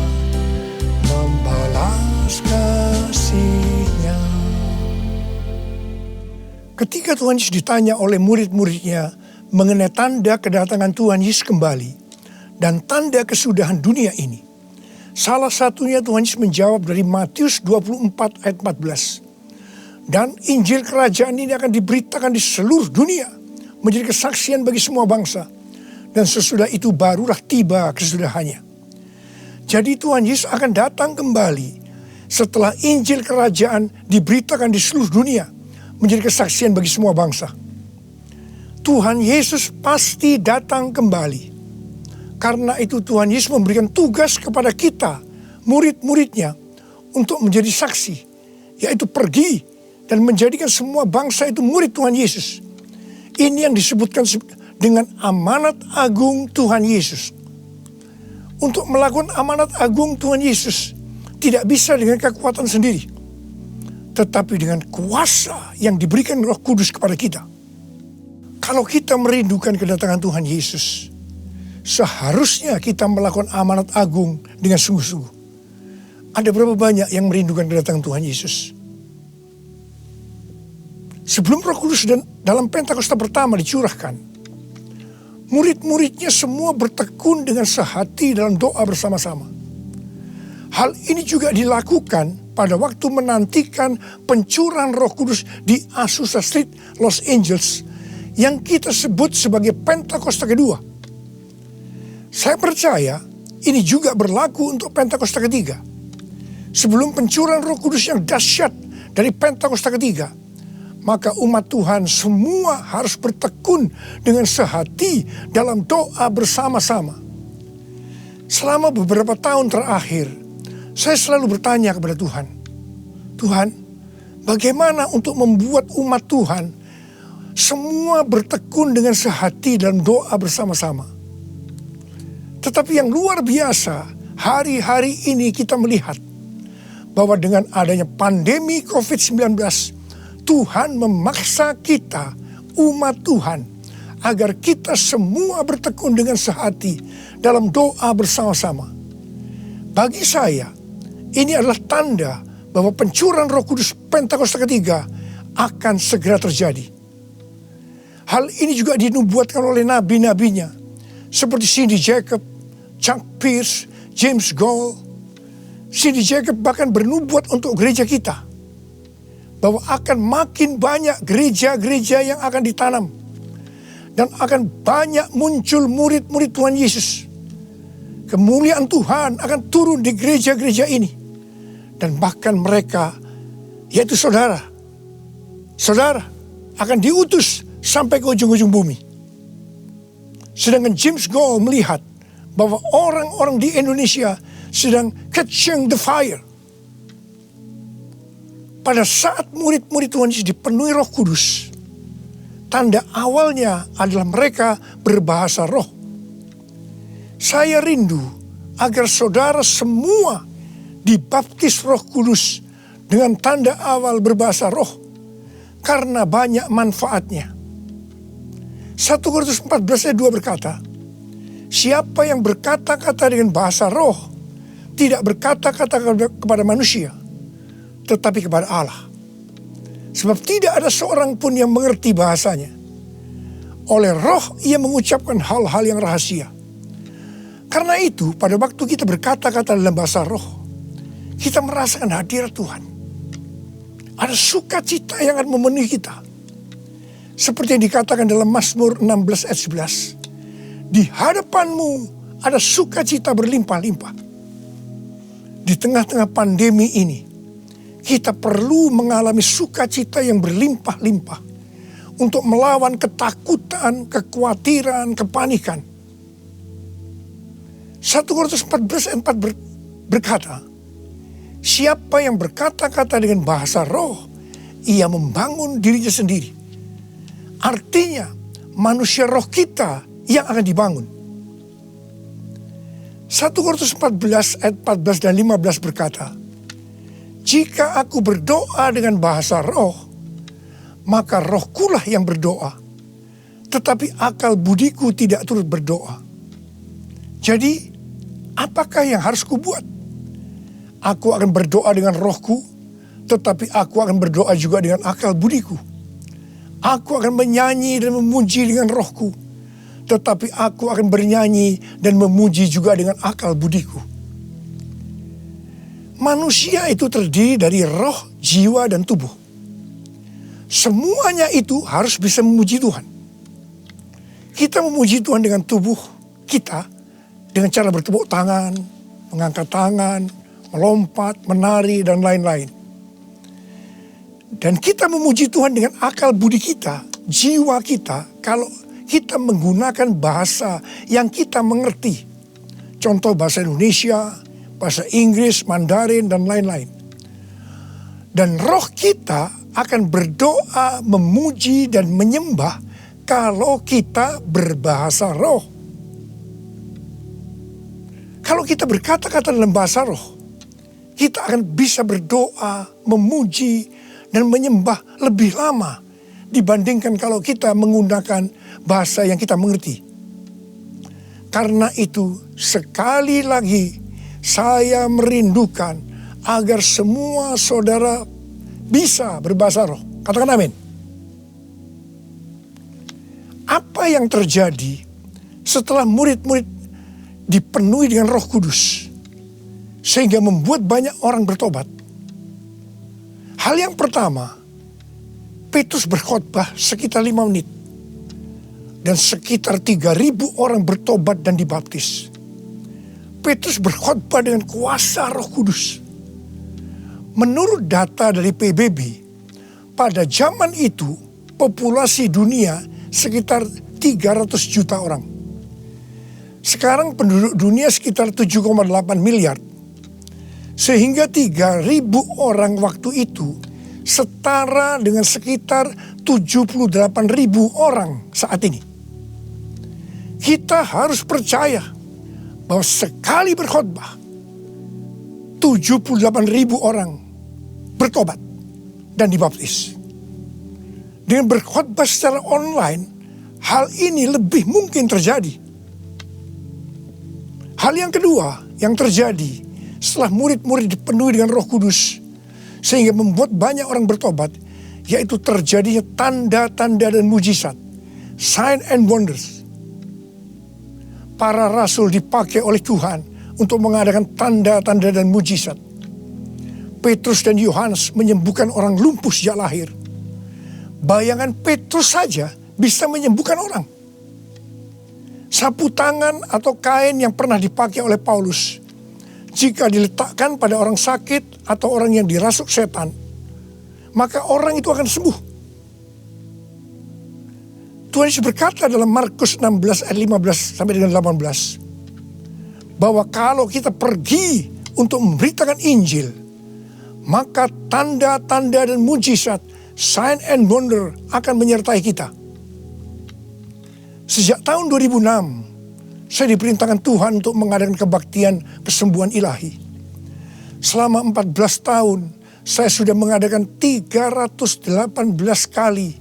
membalas kasih-Nya. Ketika Tuhan Yesus ditanya oleh murid-muridnya mengenai tanda kedatangan Tuhan Yesus kembali dan tanda kesudahan dunia ini, salah satunya Tuhan Yesus menjawab dari Matius 24 ayat 14. Dan Injil kerajaan ini akan diberitakan di seluruh dunia, menjadi kesaksian bagi semua bangsa. Dan sesudah itu barulah tiba kesudahannya. Jadi Tuhan Yesus akan datang kembali setelah Injil kerajaan diberitakan di seluruh dunia, menjadi kesaksian bagi semua bangsa. Tuhan Yesus pasti datang kembali. Karena itu Tuhan Yesus memberikan tugas kepada kita, murid-muridnya, untuk menjadi saksi. Yaitu pergi dan menjadikan semua bangsa itu murid Tuhan Yesus. Ini yang disebutkan dengan amanat agung Tuhan Yesus. Untuk melakukan amanat agung Tuhan Yesus tidak bisa dengan kekuatan sendiri, tetapi dengan kuasa yang diberikan Roh Kudus kepada kita. Kalau kita merindukan kedatangan Tuhan Yesus, seharusnya kita melakukan amanat agung dengan sungguh-sungguh. Ada berapa banyak yang merindukan kedatangan Tuhan Yesus? Sebelum Roh Kudus dalam Pentakosta pertama dicurahkan, murid-muridnya semua bertekun dengan sehati dalam doa bersama-sama. Hal ini juga dilakukan pada waktu menantikan pencurahan Roh Kudus di Azusa Street, Los Angeles, yang kita sebut sebagai Pentakosta kedua. Saya percaya ini juga berlaku untuk Pentakosta ketiga. Sebelum pencurahan Roh Kudus yang dahsyat dari Pentakosta ketiga, maka umat Tuhan semua harus bertekun dengan sehati dalam doa bersama-sama. Selama beberapa tahun terakhir, saya selalu bertanya kepada Tuhan, Tuhan, bagaimana untuk membuat umat Tuhan semua bertekun dengan sehati dalam doa bersama-sama? Tetapi yang luar biasa, hari-hari ini kita melihat bahwa dengan adanya pandemi COVID-19, Tuhan memaksa kita, umat Tuhan, agar kita semua bertekun dengan sehati dalam doa bersama-sama. Bagi saya, ini adalah tanda bahwa pencurahan Roh Kudus Pentakosta ketiga akan segera terjadi. Hal ini juga dinubuatkan oleh nabi-nabinya, seperti Cindy Jacob, Chuck Pierce, James Goll. Cindy Jacob bahkan bernubuat untuk gereja kita, bahwa akan makin banyak gereja-gereja yang akan ditanam. Dan akan banyak muncul murid-murid Tuhan Yesus. Kemuliaan Tuhan akan turun di gereja-gereja ini. Dan bahkan mereka, yaitu saudara akan diutus sampai ke ujung-ujung bumi. Sedangkan James Goll melihat bahwa orang-orang di Indonesia sedang catching the fire. Pada saat murid-murid Tuhan Yesus dipenuhi Roh Kudus, tanda awalnya adalah mereka berbahasa roh. Saya rindu agar saudara semua dibaptis Roh Kudus dengan tanda awal berbahasa roh, karena banyak manfaatnya. 1 Korintus 14 ayat 2 berkata, siapa yang berkata-kata dengan bahasa roh, tidak berkata-kata kepada manusia, tetapi kepada Allah. Sebab tidak ada seorang pun yang mengerti bahasanya. Oleh roh ia mengucapkan hal-hal yang rahasia. Karena itu pada waktu kita berkata-kata dalam bahasa roh, kita merasakan hadirat Tuhan. Ada sukacita yang akan memenuhi kita. Seperti yang dikatakan dalam Mazmur 16 ayat 11. Di hadapanmu ada sukacita berlimpah-limpah. Di tengah-tengah pandemi ini, kita perlu mengalami sukacita yang berlimpah-limpah untuk melawan ketakutan, kekhawatiran, kepanikan. 1 Korintus 14 ayat 4 berkata, siapa yang berkata-kata dengan bahasa roh, ia membangun dirinya sendiri. Artinya, manusia roh kita yang akan dibangun. 1 Korintus 14 ayat 14 dan 15 berkata, jika aku berdoa dengan bahasa roh, maka rohkulah yang berdoa, tetapi akal budiku tidak turut berdoa. Jadi, apakah yang harus kubuat? Aku akan berdoa dengan rohku, tetapi aku akan berdoa juga dengan akal budiku. Aku akan menyanyi dan memuji dengan rohku, tetapi aku akan bernyanyi dan memuji juga dengan akal budiku. Manusia itu terdiri dari roh, jiwa, dan tubuh. Semuanya itu harus bisa memuji Tuhan. Kita memuji Tuhan dengan tubuh kita, dengan cara bertepuk tangan, mengangkat tangan, melompat, menari, dan lain-lain. Dan kita memuji Tuhan dengan akal budi kita, jiwa kita, kalau kita menggunakan bahasa yang kita mengerti. Contoh bahasa Indonesia, bahasa Inggris, Mandarin, dan lain-lain. Dan roh kita akan berdoa, memuji, dan menyembah kalau kita berbahasa roh. Kalau kita berkata-kata dalam bahasa roh, kita akan bisa berdoa, memuji, dan menyembah lebih lama dibandingkan kalau kita menggunakan bahasa yang kita mengerti. Karena itu, sekali lagi, saya merindukan agar semua saudara bisa berbahasa roh. Katakan amin. Apa yang terjadi setelah murid-murid dipenuhi dengan Roh Kudus sehingga membuat banyak orang bertobat? Hal yang pertama, Petrus berkhotbah sekitar 5 menit dan sekitar 3.000 orang bertobat dan dibaptis. Petrus berkhotbah dengan kuasa Roh Kudus. Menurut data dari PBB, pada zaman itu populasi dunia sekitar 300 juta orang. Sekarang penduduk dunia sekitar 7,8 miliar. Sehingga 3.000 orang waktu itu setara dengan sekitar 78.000 orang saat ini. Kita harus percaya bahwa sekali berkhotbah 78.000 orang bertobat dan dibaptis. Dengan berkhotbah secara online, hal ini lebih mungkin terjadi. Hal yang kedua yang terjadi setelah murid-murid dipenuhi dengan Roh Kudus, sehingga membuat banyak orang bertobat, yaitu terjadinya tanda-tanda dan mujizat, sign and wonders. Para rasul dipakai oleh Tuhan untuk mengadakan tanda-tanda dan mujizat. Petrus dan Yohanes menyembuhkan orang lumpuh sejak lahir. Bayangan Petrus saja bisa menyembuhkan orang. Sapu tangan atau kain yang pernah dipakai oleh Paulus, jika diletakkan pada orang sakit atau orang yang dirasuk setan, maka orang itu akan sembuh. Tuhan Yesus berkata dalam Markus 16 ayat 15 sampai dengan 18, bahwa kalau kita pergi untuk memberitakan Injil, maka tanda-tanda dan mujizat, sign and wonder akan menyertai kita. Sejak tahun 2006, saya diperintahkan Tuhan untuk mengadakan kebaktian kesembuhan ilahi. Selama 14 tahun, saya sudah mengadakan 318 kali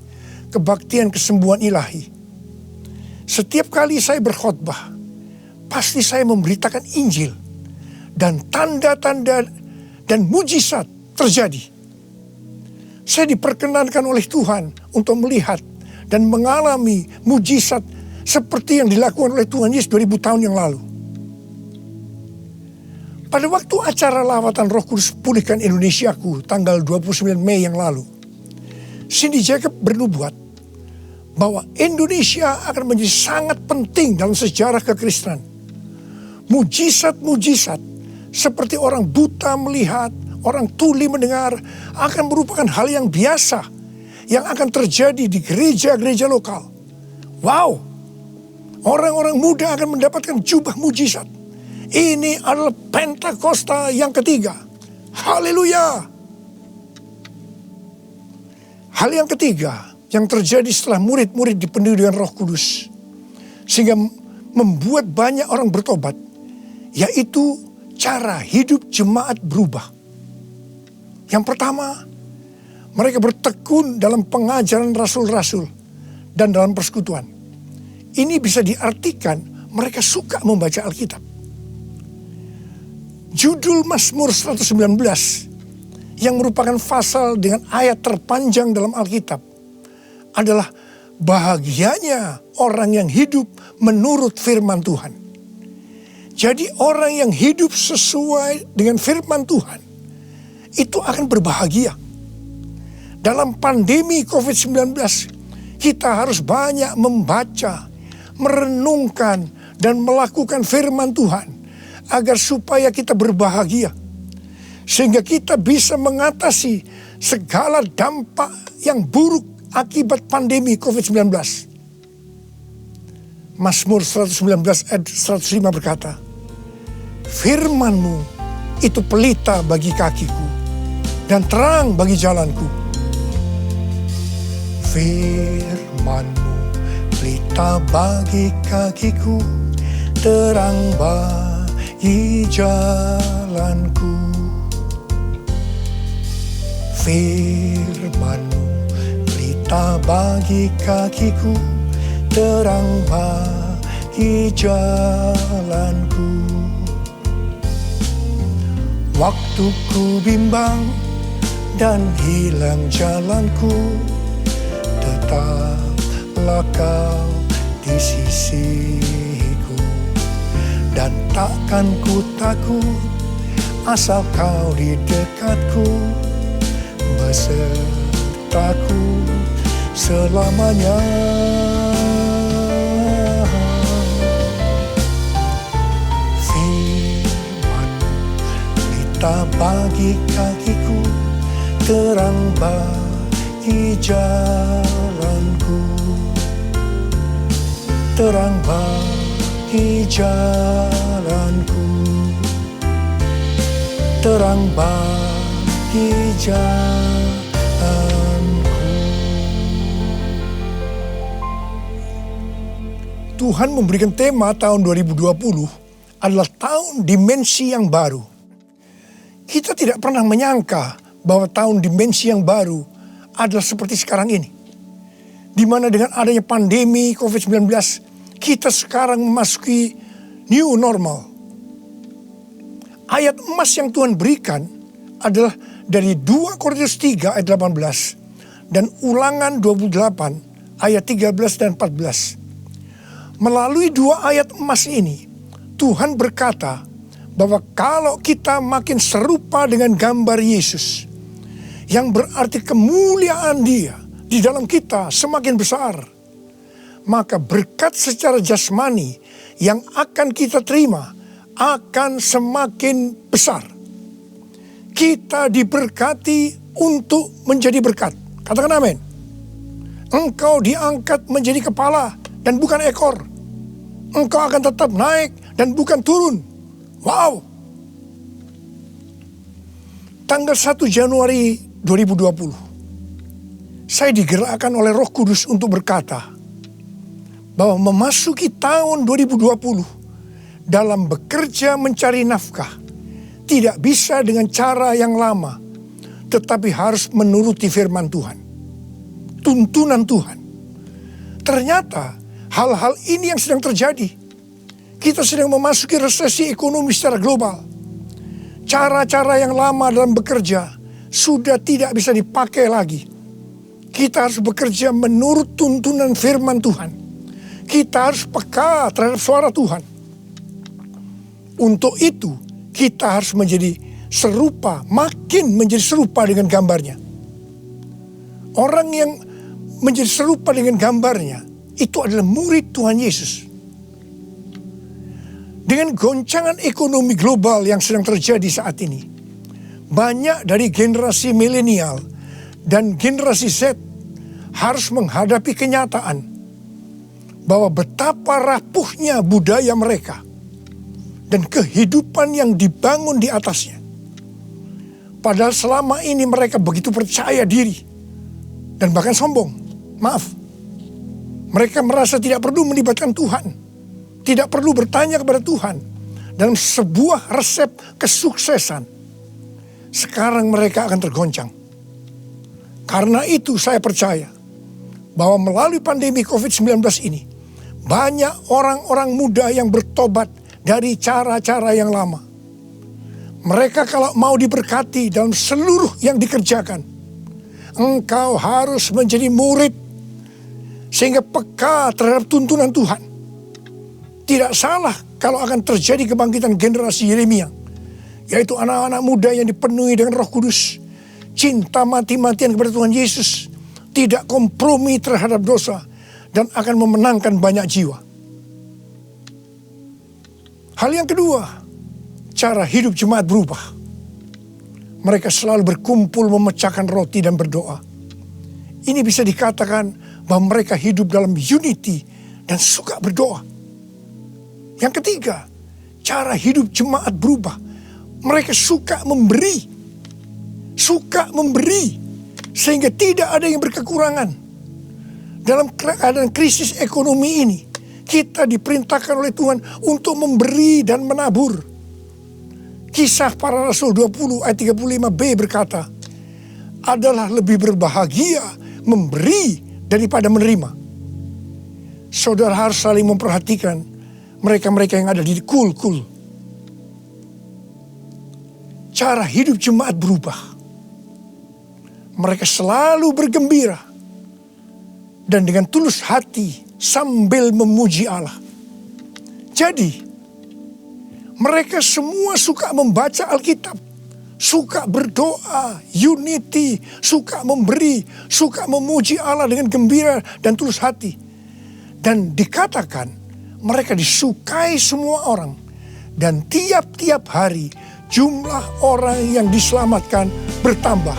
kebaktian kesembuhan ilahi. Setiap kali saya berkhotbah, pasti saya memberitakan Injil. Dan tanda-tanda dan mujizat terjadi. Saya diperkenankan oleh Tuhan untuk melihat dan mengalami mujizat seperti yang dilakukan oleh Tuhan Yesus 2000 tahun yang lalu. Pada waktu acara lawatan Roh Kudus Pulihkan Indonesiaku tanggal 29 Mei yang lalu, Cindy Jacob bernubuat bahwa Indonesia akan menjadi sangat penting dalam sejarah kekristenan. Mujizat-mujizat seperti orang buta melihat, orang tuli mendengar akan merupakan hal yang biasa yang akan terjadi di gereja-gereja lokal. Wow, orang-orang muda akan mendapatkan jubah mujizat. Ini adalah Pentakosta yang ketiga. Haleluya. Hal yang ketiga yang terjadi setelah murid-murid dipenuhi dengan Roh Kudus, sehingga membuat banyak orang bertobat, yaitu cara hidup jemaat berubah. Yang pertama, mereka bertekun dalam pengajaran rasul-rasul dan dalam persekutuan. Ini bisa diartikan mereka suka membaca Alkitab. Judul Mazmur 119 yang merupakan pasal dengan ayat terpanjang dalam Alkitab adalah bahagianya orang yang hidup menurut firman Tuhan. Jadi orang yang hidup sesuai dengan firman Tuhan itu akan berbahagia. Dalam pandemi COVID-19 kita harus banyak membaca, merenungkan dan melakukan firman Tuhan agar supaya kita berbahagia. Sehingga kita bisa mengatasi segala dampak yang buruk akibat pandemi COVID-19. Mazmur 119 ayat 105 berkata, firman-Mu itu pelita bagi kakiku dan terang bagi jalanku. Firman-Mu pelita bagi kakiku, terang bagi jalanku. Firman-Mu pelita bagi kakiku, terang bagi jalanku. Waktu ku bimbang dan hilang jalanku, tetaplah Kau di sisiku. Dan takkan ku takut asal Kau di dekatku, besertaku selamanya. Pelita bagi kakiku, terang bagi jalanku. Terang bagi jalanku. Terang bagi jalanku. Tuhan memberikan tema tahun 2020 adalah tahun dimensi yang baru. Kita tidak pernah menyangka bahwa tahun dimensi yang baru adalah seperti sekarang ini. Di mana dengan adanya pandemi COVID-19, kita sekarang memasuki new normal. Ayat emas yang Tuhan berikan adalah dari 2 Korintus 3 ayat 18 dan Ulangan 28 ayat 13 dan 14. Melalui 2 ayat emas ini, Tuhan berkata bahwa kalau kita makin serupa dengan gambar Yesus, yang berarti kemuliaan Dia di dalam kita semakin besar, maka berkat secara jasmani yang akan kita terima akan semakin besar. Kita diberkati untuk menjadi berkat. Katakan amin. Engkau diangkat menjadi kepala dan bukan ekor. Engkau akan tetap naik dan bukan turun. Wow. Tanggal 1 Januari 2020, saya digerakkan oleh Roh Kudus untuk berkata bahwa memasuki tahun 2020 dalam bekerja mencari nafkah tidak bisa dengan cara yang lama, tetapi harus menuruti firman Tuhan, tuntunan Tuhan. Ternyata hal-hal ini yang sedang terjadi. Kita sedang memasuki resesi ekonomi secara global. Cara-cara yang lama dalam bekerja sudah tidak bisa dipakai lagi. Kita harus bekerja menurut tuntunan firman Tuhan. Kita harus peka terhadap suara Tuhan. Untuk itu kita harus menjadi serupa, makin menjadi serupa dengan gambarnya. Orang yang menjadi serupa dengan gambarnya itu adalah murid Tuhan Yesus. Dengan goncangan ekonomi global yang sedang terjadi saat ini, banyak dari generasi milenial dan generasi Z harus menghadapi kenyataan bahwa betapa rapuhnya budaya mereka dan kehidupan yang dibangun di atasnya. Padahal selama ini mereka begitu percaya diri dan bahkan sombong. Maaf, mereka merasa tidak perlu melibatkan Tuhan, tidak perlu bertanya kepada Tuhan dalam sebuah resep kesuksesan. Sekarang mereka akan tergoncang. Karena itu saya percaya bahwa melalui pandemi COVID-19 ini, banyak orang-orang muda yang bertobat dari cara-cara yang lama. Mereka kalau mau diberkati dalam seluruh yang dikerjakan, engkau harus menjadi murid sehingga peka terhadap tuntunan Tuhan. Tidak salah kalau akan terjadi kebangkitan generasi Yeremia, yaitu anak-anak muda yang dipenuhi dengan Roh Kudus, cinta mati-matian kepada Tuhan Yesus, tidak kompromi terhadap dosa, dan akan memenangkan banyak jiwa. Hal yang kedua, cara hidup jemaat berubah. Mereka selalu berkumpul memecahkan roti dan berdoa. Ini bisa dikatakan bahwa mereka hidup dalam unity dan suka berdoa. Yang ketiga, cara hidup jemaat berubah. Mereka suka memberi. Suka memberi. Sehingga tidak ada yang berkekurangan. Dalam keadaan krisis ekonomi ini, kita diperintahkan oleh Tuhan untuk memberi dan menabur. Kisah Para Rasul 20 ayat 35b berkata, adalah lebih berbahagia memberi daripada menerima. Saudara harus saling memperhatikan mereka-mereka yang ada di kul-kul. Cara hidup jemaat berubah. Mereka selalu bergembira dan dengan tulus hati sambil memuji Allah. Jadi, mereka semua suka membaca Alkitab, suka berdoa, unity, suka memberi, suka memuji Allah dengan gembira dan tulus hati. Dan dikatakan mereka disukai semua orang. Dan tiap-tiap hari jumlah orang yang diselamatkan bertambah.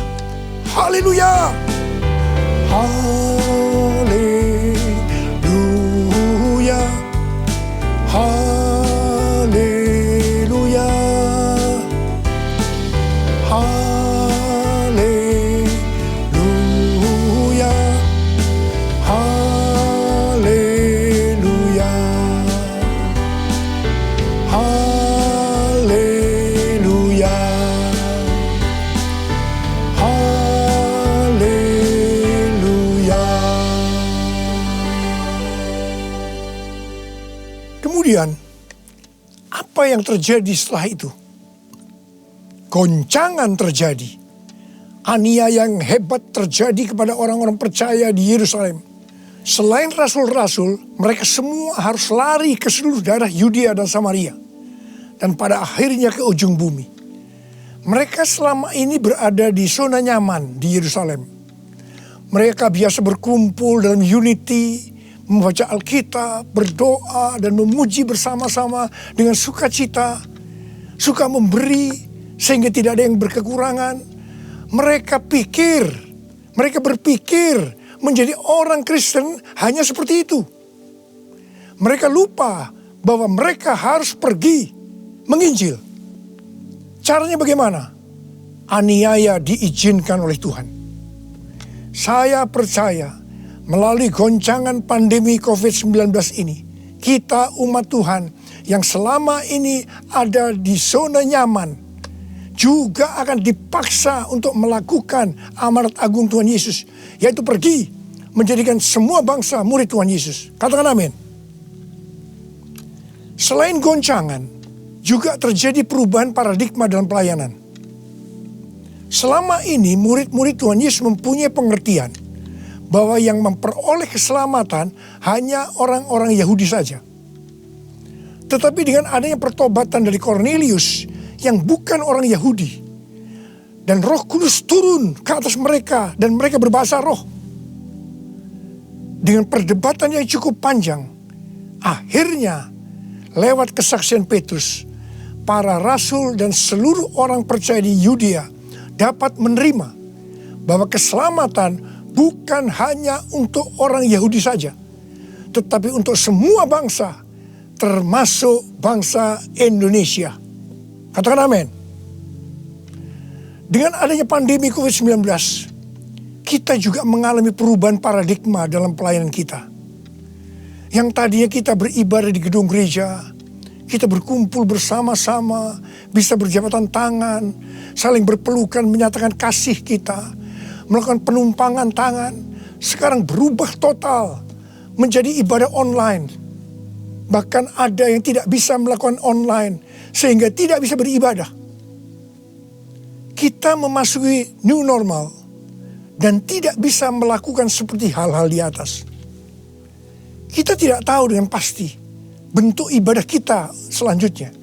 Haleluya! Haleluya! Haleluya! Haleluya! Haleluya! Haleluya! Haleluya! Kemudian, apa yang terjadi setelah itu? goncangan terjadi. Aniaya yang hebat terjadi kepada orang-orang percaya di Yerusalem. Selain rasul-rasul, mereka semua harus lari ke seluruh daerah Yudea dan Samaria. Dan pada akhirnya ke ujung bumi. Mereka selama ini berada di zona nyaman di Yerusalem. Mereka biasa berkumpul dalam unity, membaca Alkitab, berdoa, dan memuji bersama-sama dengan sukacita. Suka memberi sehingga tidak ada yang berkekurangan. Mereka berpikir menjadi orang Kristen hanya seperti itu. Mereka lupa bahwa mereka harus pergi menginjil. Caranya bagaimana? Aniaya diizinkan oleh Tuhan. Saya percaya melalui goncangan pandemi COVID-19 ini, kita umat Tuhan yang selama ini ada di zona nyaman, juga akan dipaksa untuk melakukan amanat agung Tuhan Yesus, yaitu pergi menjadikan semua bangsa murid Tuhan Yesus. Katakan amin. Selain goncangan, juga terjadi perubahan paradigma dalam pelayanan. Selama ini murid-murid Tuhan Yesus mempunyai pengertian bahwa yang memperoleh keselamatan hanya orang-orang Yahudi saja. Tetapi dengan adanya pertobatan dari Kornelius yang bukan orang Yahudi, dan Roh Kudus turun ke atas mereka dan mereka berbahasa roh. Dengan perdebatan yang cukup panjang, akhirnya lewat kesaksian Petrus, para rasul dan seluruh orang percaya di Yudea dapat menerima bahwa keselamatan bukan hanya untuk orang Yahudi saja, tetapi untuk semua bangsa, termasuk bangsa Indonesia. Katakan amin. Dengan adanya pandemi COVID-19, kita juga mengalami perubahan paradigma dalam pelayanan kita. Yang tadinya kita beribadah di gedung gereja, kita berkumpul bersama-sama, bisa berjabatan tangan, saling berpelukan, menyatakan kasih kita, melakukan penumpangan tangan. Sekarang berubah total menjadi ibadah online. Bahkan ada yang tidak bisa melakukan online, sehingga tidak bisa beribadah. Kita memasuki new normal dan tidak bisa melakukan seperti hal-hal di atas. Kita tidak tahu dengan pasti bentuk ibadah kita selanjutnya.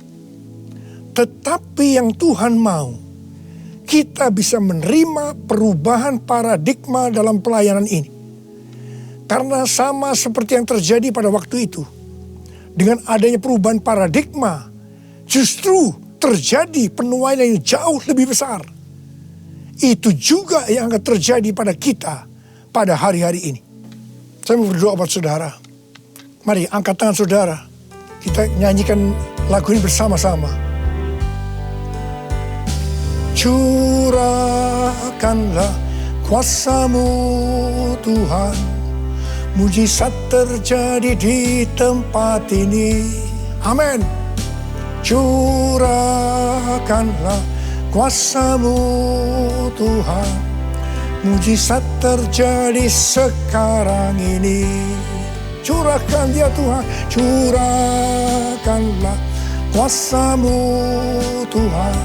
Tetapi yang Tuhan mau, kita bisa menerima perubahan paradigma dalam pelayanan ini. Karena sama seperti yang terjadi pada waktu itu, dengan adanya perubahan paradigma, justru terjadi penuaian yang jauh lebih besar. Itu juga yang akan terjadi pada kita pada hari-hari ini. Saya mau berdoa buat saudara. Mari angkat tangan saudara. Kita nyanyikan lagu ini bersama-sama. Curahkanlah kuasa-Mu Tuhan, mujizat terjadi di tempat ini. Amin. Curahkanlah kuasa-Mu Tuhan, mujizat terjadi sekarang ini. Curahkan dia Tuhan, curahkanlah kuasa-Mu Tuhan,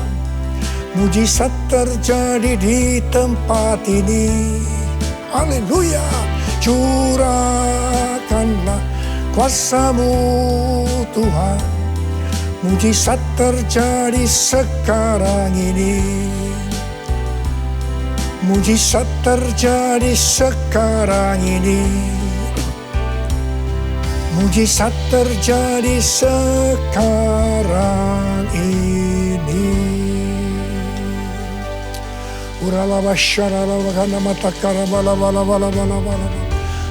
mujizat terjadi di tempat ini. Haleluya. Curahkanlah kuasa-Mu Tuhan, mujizat terjadi sekarang ini. Mujizat terjadi sekarang ini. Mujizat terjadi sekarang ini.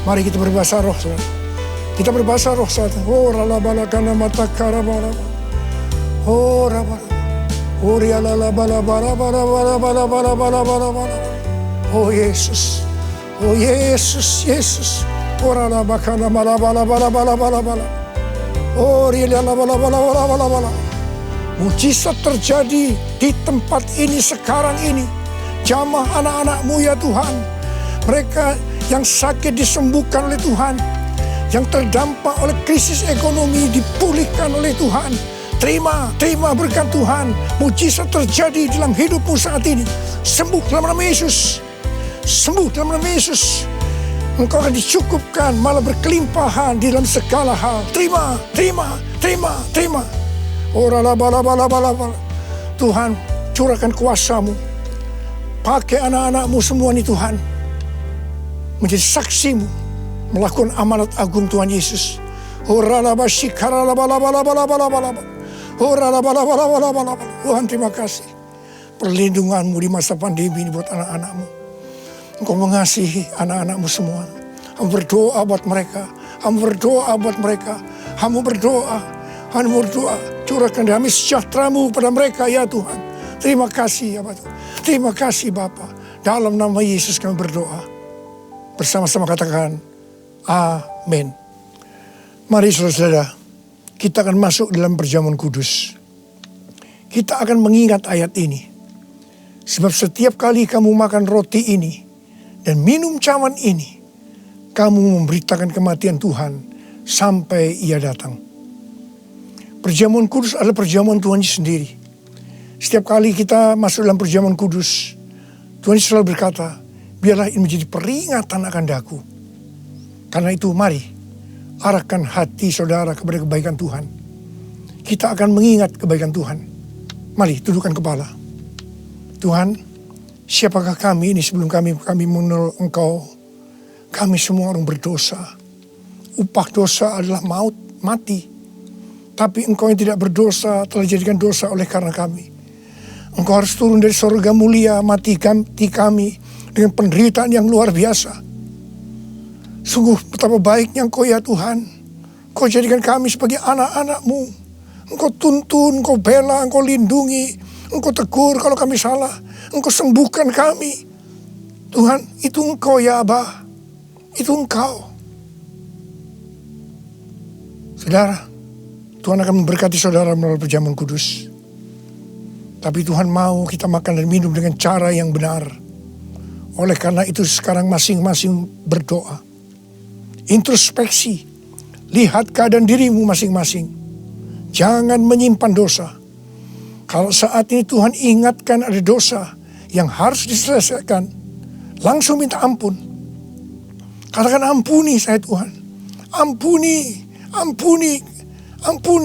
Mari kita berbahasa roh. Kita berbahasa roh saat ini. Oh Yesus, oh Yesus, Yesus. Mujizat terjadi di tempat ini sekarang ini. Jamah anak-anak-Mu ya Tuhan. Mereka yang sakit disembuhkan oleh Tuhan. Yang terdampak oleh krisis ekonomi dipulihkan oleh Tuhan. terima berkat Tuhan. Mujizat terjadi dalam hidupmu saat ini. Sembuh dalam nama Yesus. Sembuh dalam nama Yesus. Engkau akan dicukupkan, malah berkelimpahan di dalam segala hal. Terima. Tuhan, curahkan kuasa-Mu. Pakai anak-anak-Mu semua ini Tuhan. Menjadi saksi-Mu. Melakukan amanat agung Tuhan Yesus. Tuhan, terima kasih. Perlindungan-Mu di masa pandemi ini buat anak-anak-Mu. Engkau mengasihi anak-anak-Mu semua. Kamu berdoa buat mereka. Kamu berdoa. Curahkan damai sejahtera-Mu pada mereka ya Tuhan. Terima kasih ya Bapak. Terima kasih Bapa. Dalam nama Yesus kami berdoa. Bersama-sama katakan amin. Mari saudara-saudara, kita akan masuk dalam perjamuan kudus. Kita akan mengingat ayat ini. Sebab setiap kali kamu makan roti ini dan minum cawan ini, kamu memberitakan kematian Tuhan sampai Ia datang. Perjamuan kudus adalah perjamuan Tuhan sendiri. Setiap kali kita masuk dalam perjamuan kudus, Tuhan selalu berkata, biarlah ini menjadi peringatan akan daku. Karena itu mari, arahkan hati saudara kepada kebaikan Tuhan. Kita akan mengingat kebaikan Tuhan. Mari tundukkan kepala. Tuhan, siapakah kami ini sebelum kami mengenal Engkau? Kami semua orang berdosa. Upah dosa adalah maut, mati. Tapi Engkau yang tidak berdosa telah dijadikan dosa oleh karena kami. Engkau harus turun dari surga mulia, mati kami dengan penderitaan yang luar biasa. Sungguh betapa baiknya Engkau ya Tuhan. Engkau jadikan kami sebagai anak-anak-Mu. Engkau tuntun, Engkau bela, Engkau lindungi. Engkau tegur kalau kami salah. Engkau sembuhkan kami. Tuhan, itu Engkau ya Abah. Itu Engkau. Saudara, Tuhan akan memberkati saudara melalui perjamuan kudus. Tapi Tuhan mau kita makan dan minum dengan cara yang benar. Oleh karena itu sekarang masing-masing berdoa. Introspeksi. Lihat keadaan dirimu masing-masing. Jangan menyimpan dosa. Kalau saat ini Tuhan ingatkan ada dosa yang harus diselesaikan, langsung minta ampun. Katakan ampuni saya Tuhan. Ampuni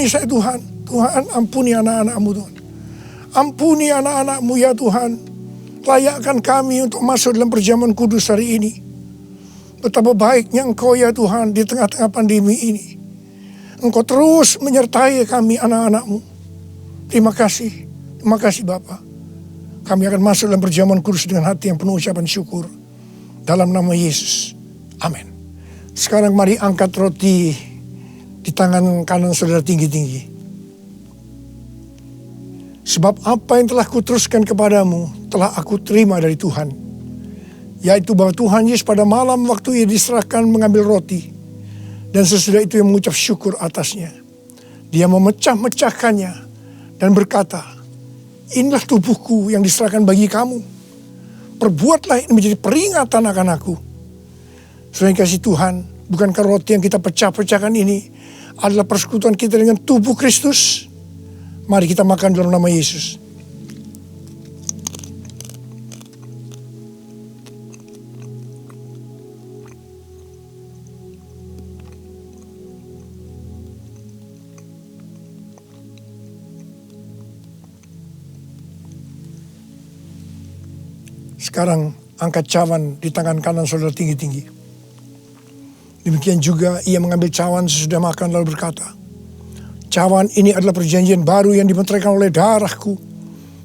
saya Tuhan. Tuhan ampuni anak-anak-Mu Tuhan. Ampuni anak-anak-Mu ya Tuhan. Layakkan kami untuk masuk dalam perjamuan kudus hari ini. Betapa baiknya Engkau ya Tuhan di tengah-tengah pandemi ini. Engkau terus menyertai kami anak-anak-Mu. Terima kasih Bapa. Kami akan masuk dalam perjamuan kudus dengan hati yang penuh ucapan syukur. Dalam nama Yesus. Amin. Sekarang mari angkat roti di tangan kanan saudara tinggi-tinggi. Sebab apa yang telah kuteruskan kepadamu telah aku terima dari Tuhan. Yaitu bahwa Tuhan Yesus pada malam waktu Ia diserahkan mengambil roti. Dan sesudah itu Ia mengucap syukur atasnya. Dia memecah-mecahkannya dan berkata, inilah tubuhku yang diserahkan bagi kamu. Perbuatlah ini menjadi peringatan akan aku. Saudara yang kasih Tuhan, bukankah roti yang kita pecah-pecahkan ini adalah persekutuan kita dengan tubuh Kristus? Mari kita makan dalam nama Yesus. Sekarang angkat cawan di tangan kanan saudara tinggi-tinggi. Demikian juga ia mengambil cawan sesudah makan lalu berkata, cawan ini adalah perjanjian baru yang dimeteraikan oleh darahku.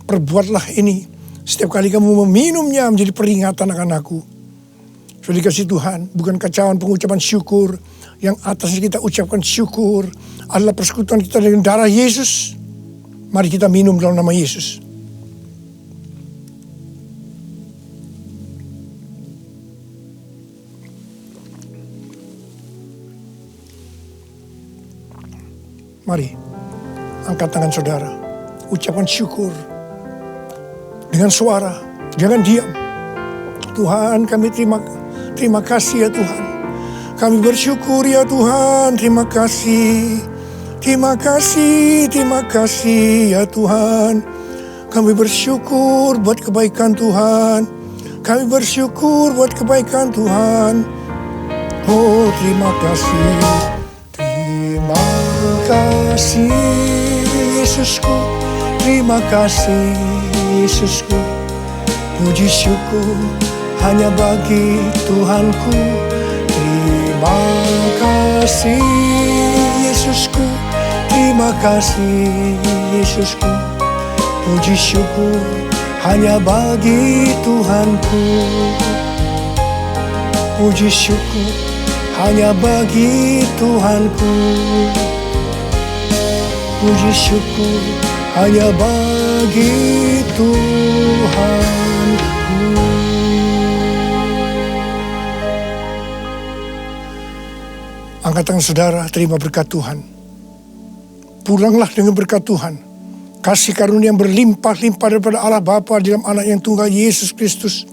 Perbuatlah ini setiap kali kamu meminumnya menjadi peringatan akan aku. Sudah dikasih Tuhan, bukankah cawan pengucapan syukur yang atasnya kita ucapkan syukur adalah persekutuan kita dengan darah Yesus? Mari kita minum dalam nama Yesus. Mari, angkat tangan saudara. Ucapkan syukur. Dengan suara, jangan diam. Tuhan, kami terima kasih ya Tuhan. Kami bersyukur ya Tuhan, terima kasih. Terima kasih ya Tuhan. Kami bersyukur buat kebaikan Tuhan. Kami bersyukur buat kebaikan Tuhan. Oh, terima kasih. Terima kasih Yesusku. Terima kasih Yesusku. Puji syukur hanya bagi Tuhanku. Terima kasih Yesusku. Terima kasih Yesusku. Puji syukur hanya bagi Tuhanku. Puji syukur hanya bagi Tuhanku. Puji syukur hanya bagi Tuhanku. Angkat tangan saudara, terima berkat Tuhan. Pulanglah dengan berkat Tuhan. Kasih karunia yang berlimpah-limpah daripada Allah Bapa dalam Anak yang tunggal Yesus Kristus.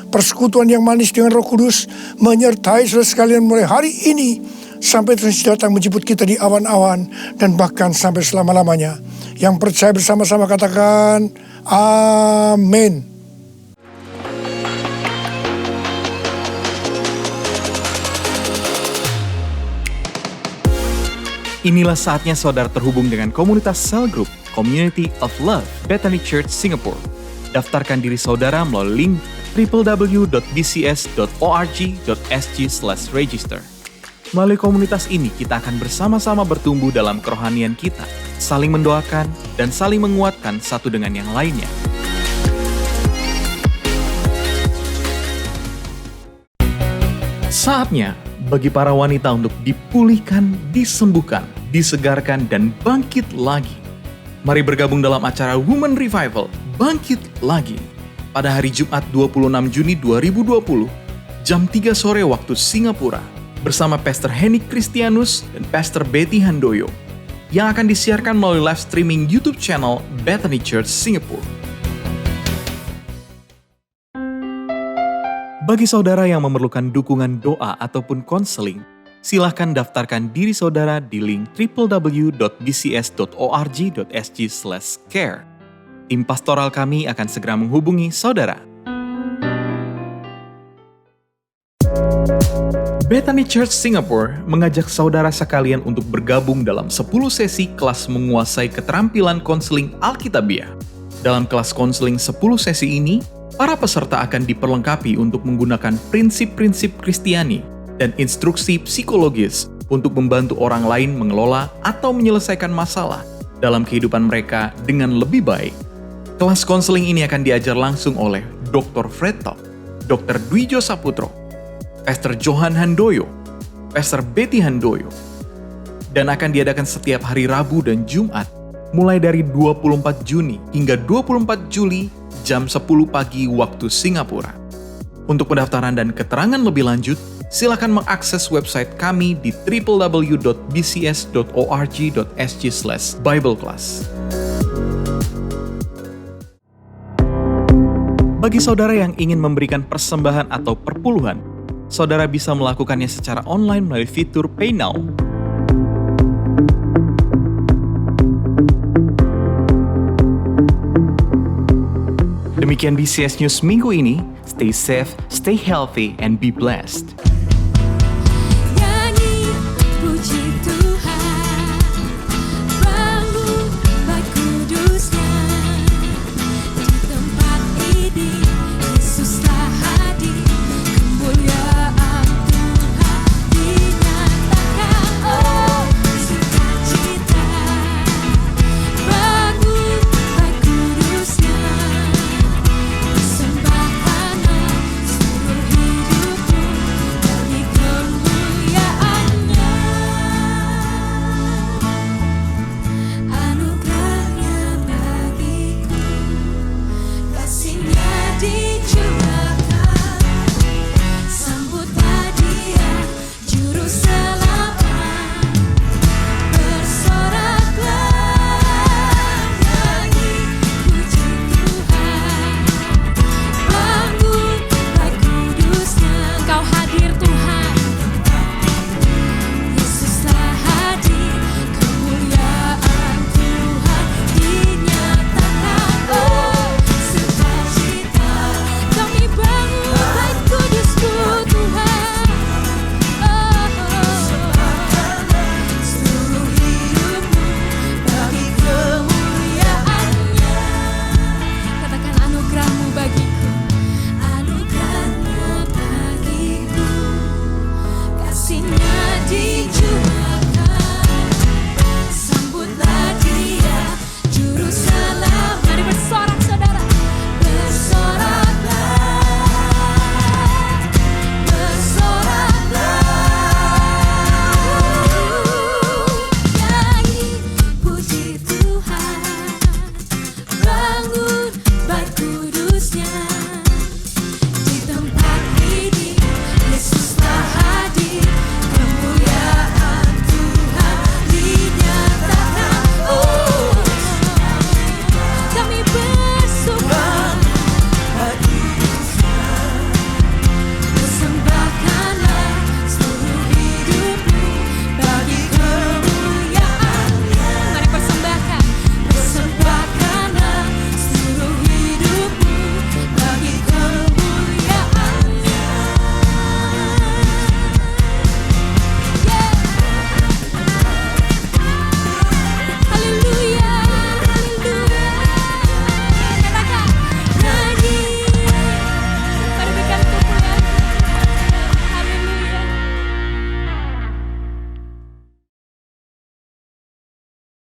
Persekutuan yang manis dengan Roh Kudus menyertai saudara sekalian mulai hari ini sampai Tuhan datang menjemput kita di awan-awan dan bahkan sampai selama-lamanya. Yang percaya bersama-sama katakan amin. Inilah saatnya saudara terhubung dengan komunitas Cell Group, Community of Love, Bethany Church Singapore. Daftarkan diri saudara melalui link www.bcs.org.sg/register. Melalui komunitas ini, kita akan bersama-sama bertumbuh dalam kerohanian kita, saling mendoakan, dan saling menguatkan satu dengan yang lainnya. Saatnya bagi para wanita untuk dipulihkan, disembuhkan, disegarkan, dan bangkit lagi. Mari bergabung dalam acara Women Revival, Bangkit Lagi, pada hari Jumat 26 Juni 2020, jam 3 sore waktu Singapura, bersama Pastor Henny Christianus dan Pastor Betty Handoyo, yang akan disiarkan melalui live streaming YouTube channel Bethany Church Singapore. Bagi saudara yang memerlukan dukungan doa ataupun konseling, silakan daftarkan diri saudara di link www.bcs.org.sg/care. Tim pastoral kami akan segera menghubungi saudara. Bethany Church Singapore mengajak saudara sekalian untuk bergabung dalam 10 sesi kelas menguasai keterampilan konseling Alkitabiah. Dalam kelas konseling 10 sesi ini, para peserta akan diperlengkapi untuk menggunakan prinsip-prinsip Kristiani dan instruksi psikologis untuk membantu orang lain mengelola atau menyelesaikan masalah dalam kehidupan mereka dengan lebih baik. Kelas konseling ini akan diajar langsung oleh Dr. Fred Top, Dr. Dwijo Saputro, Pastor Johan Handoyo, Pastor Betty Handoyo, dan akan diadakan setiap hari Rabu dan Jumat, mulai dari 24 Juni hingga 24 Juli jam 10 pagi waktu Singapura. Untuk pendaftaran dan keterangan lebih lanjut, silakan mengakses website kami di www.bcs.org.sg/bibleclass. Bagi saudara yang ingin memberikan persembahan atau perpuluhan, saudara bisa melakukannya secara online melalui fitur Pay Now. Demikian BCS News minggu ini. Stay safe, stay healthy, and be blessed. Nyanyi, puji Tuhan.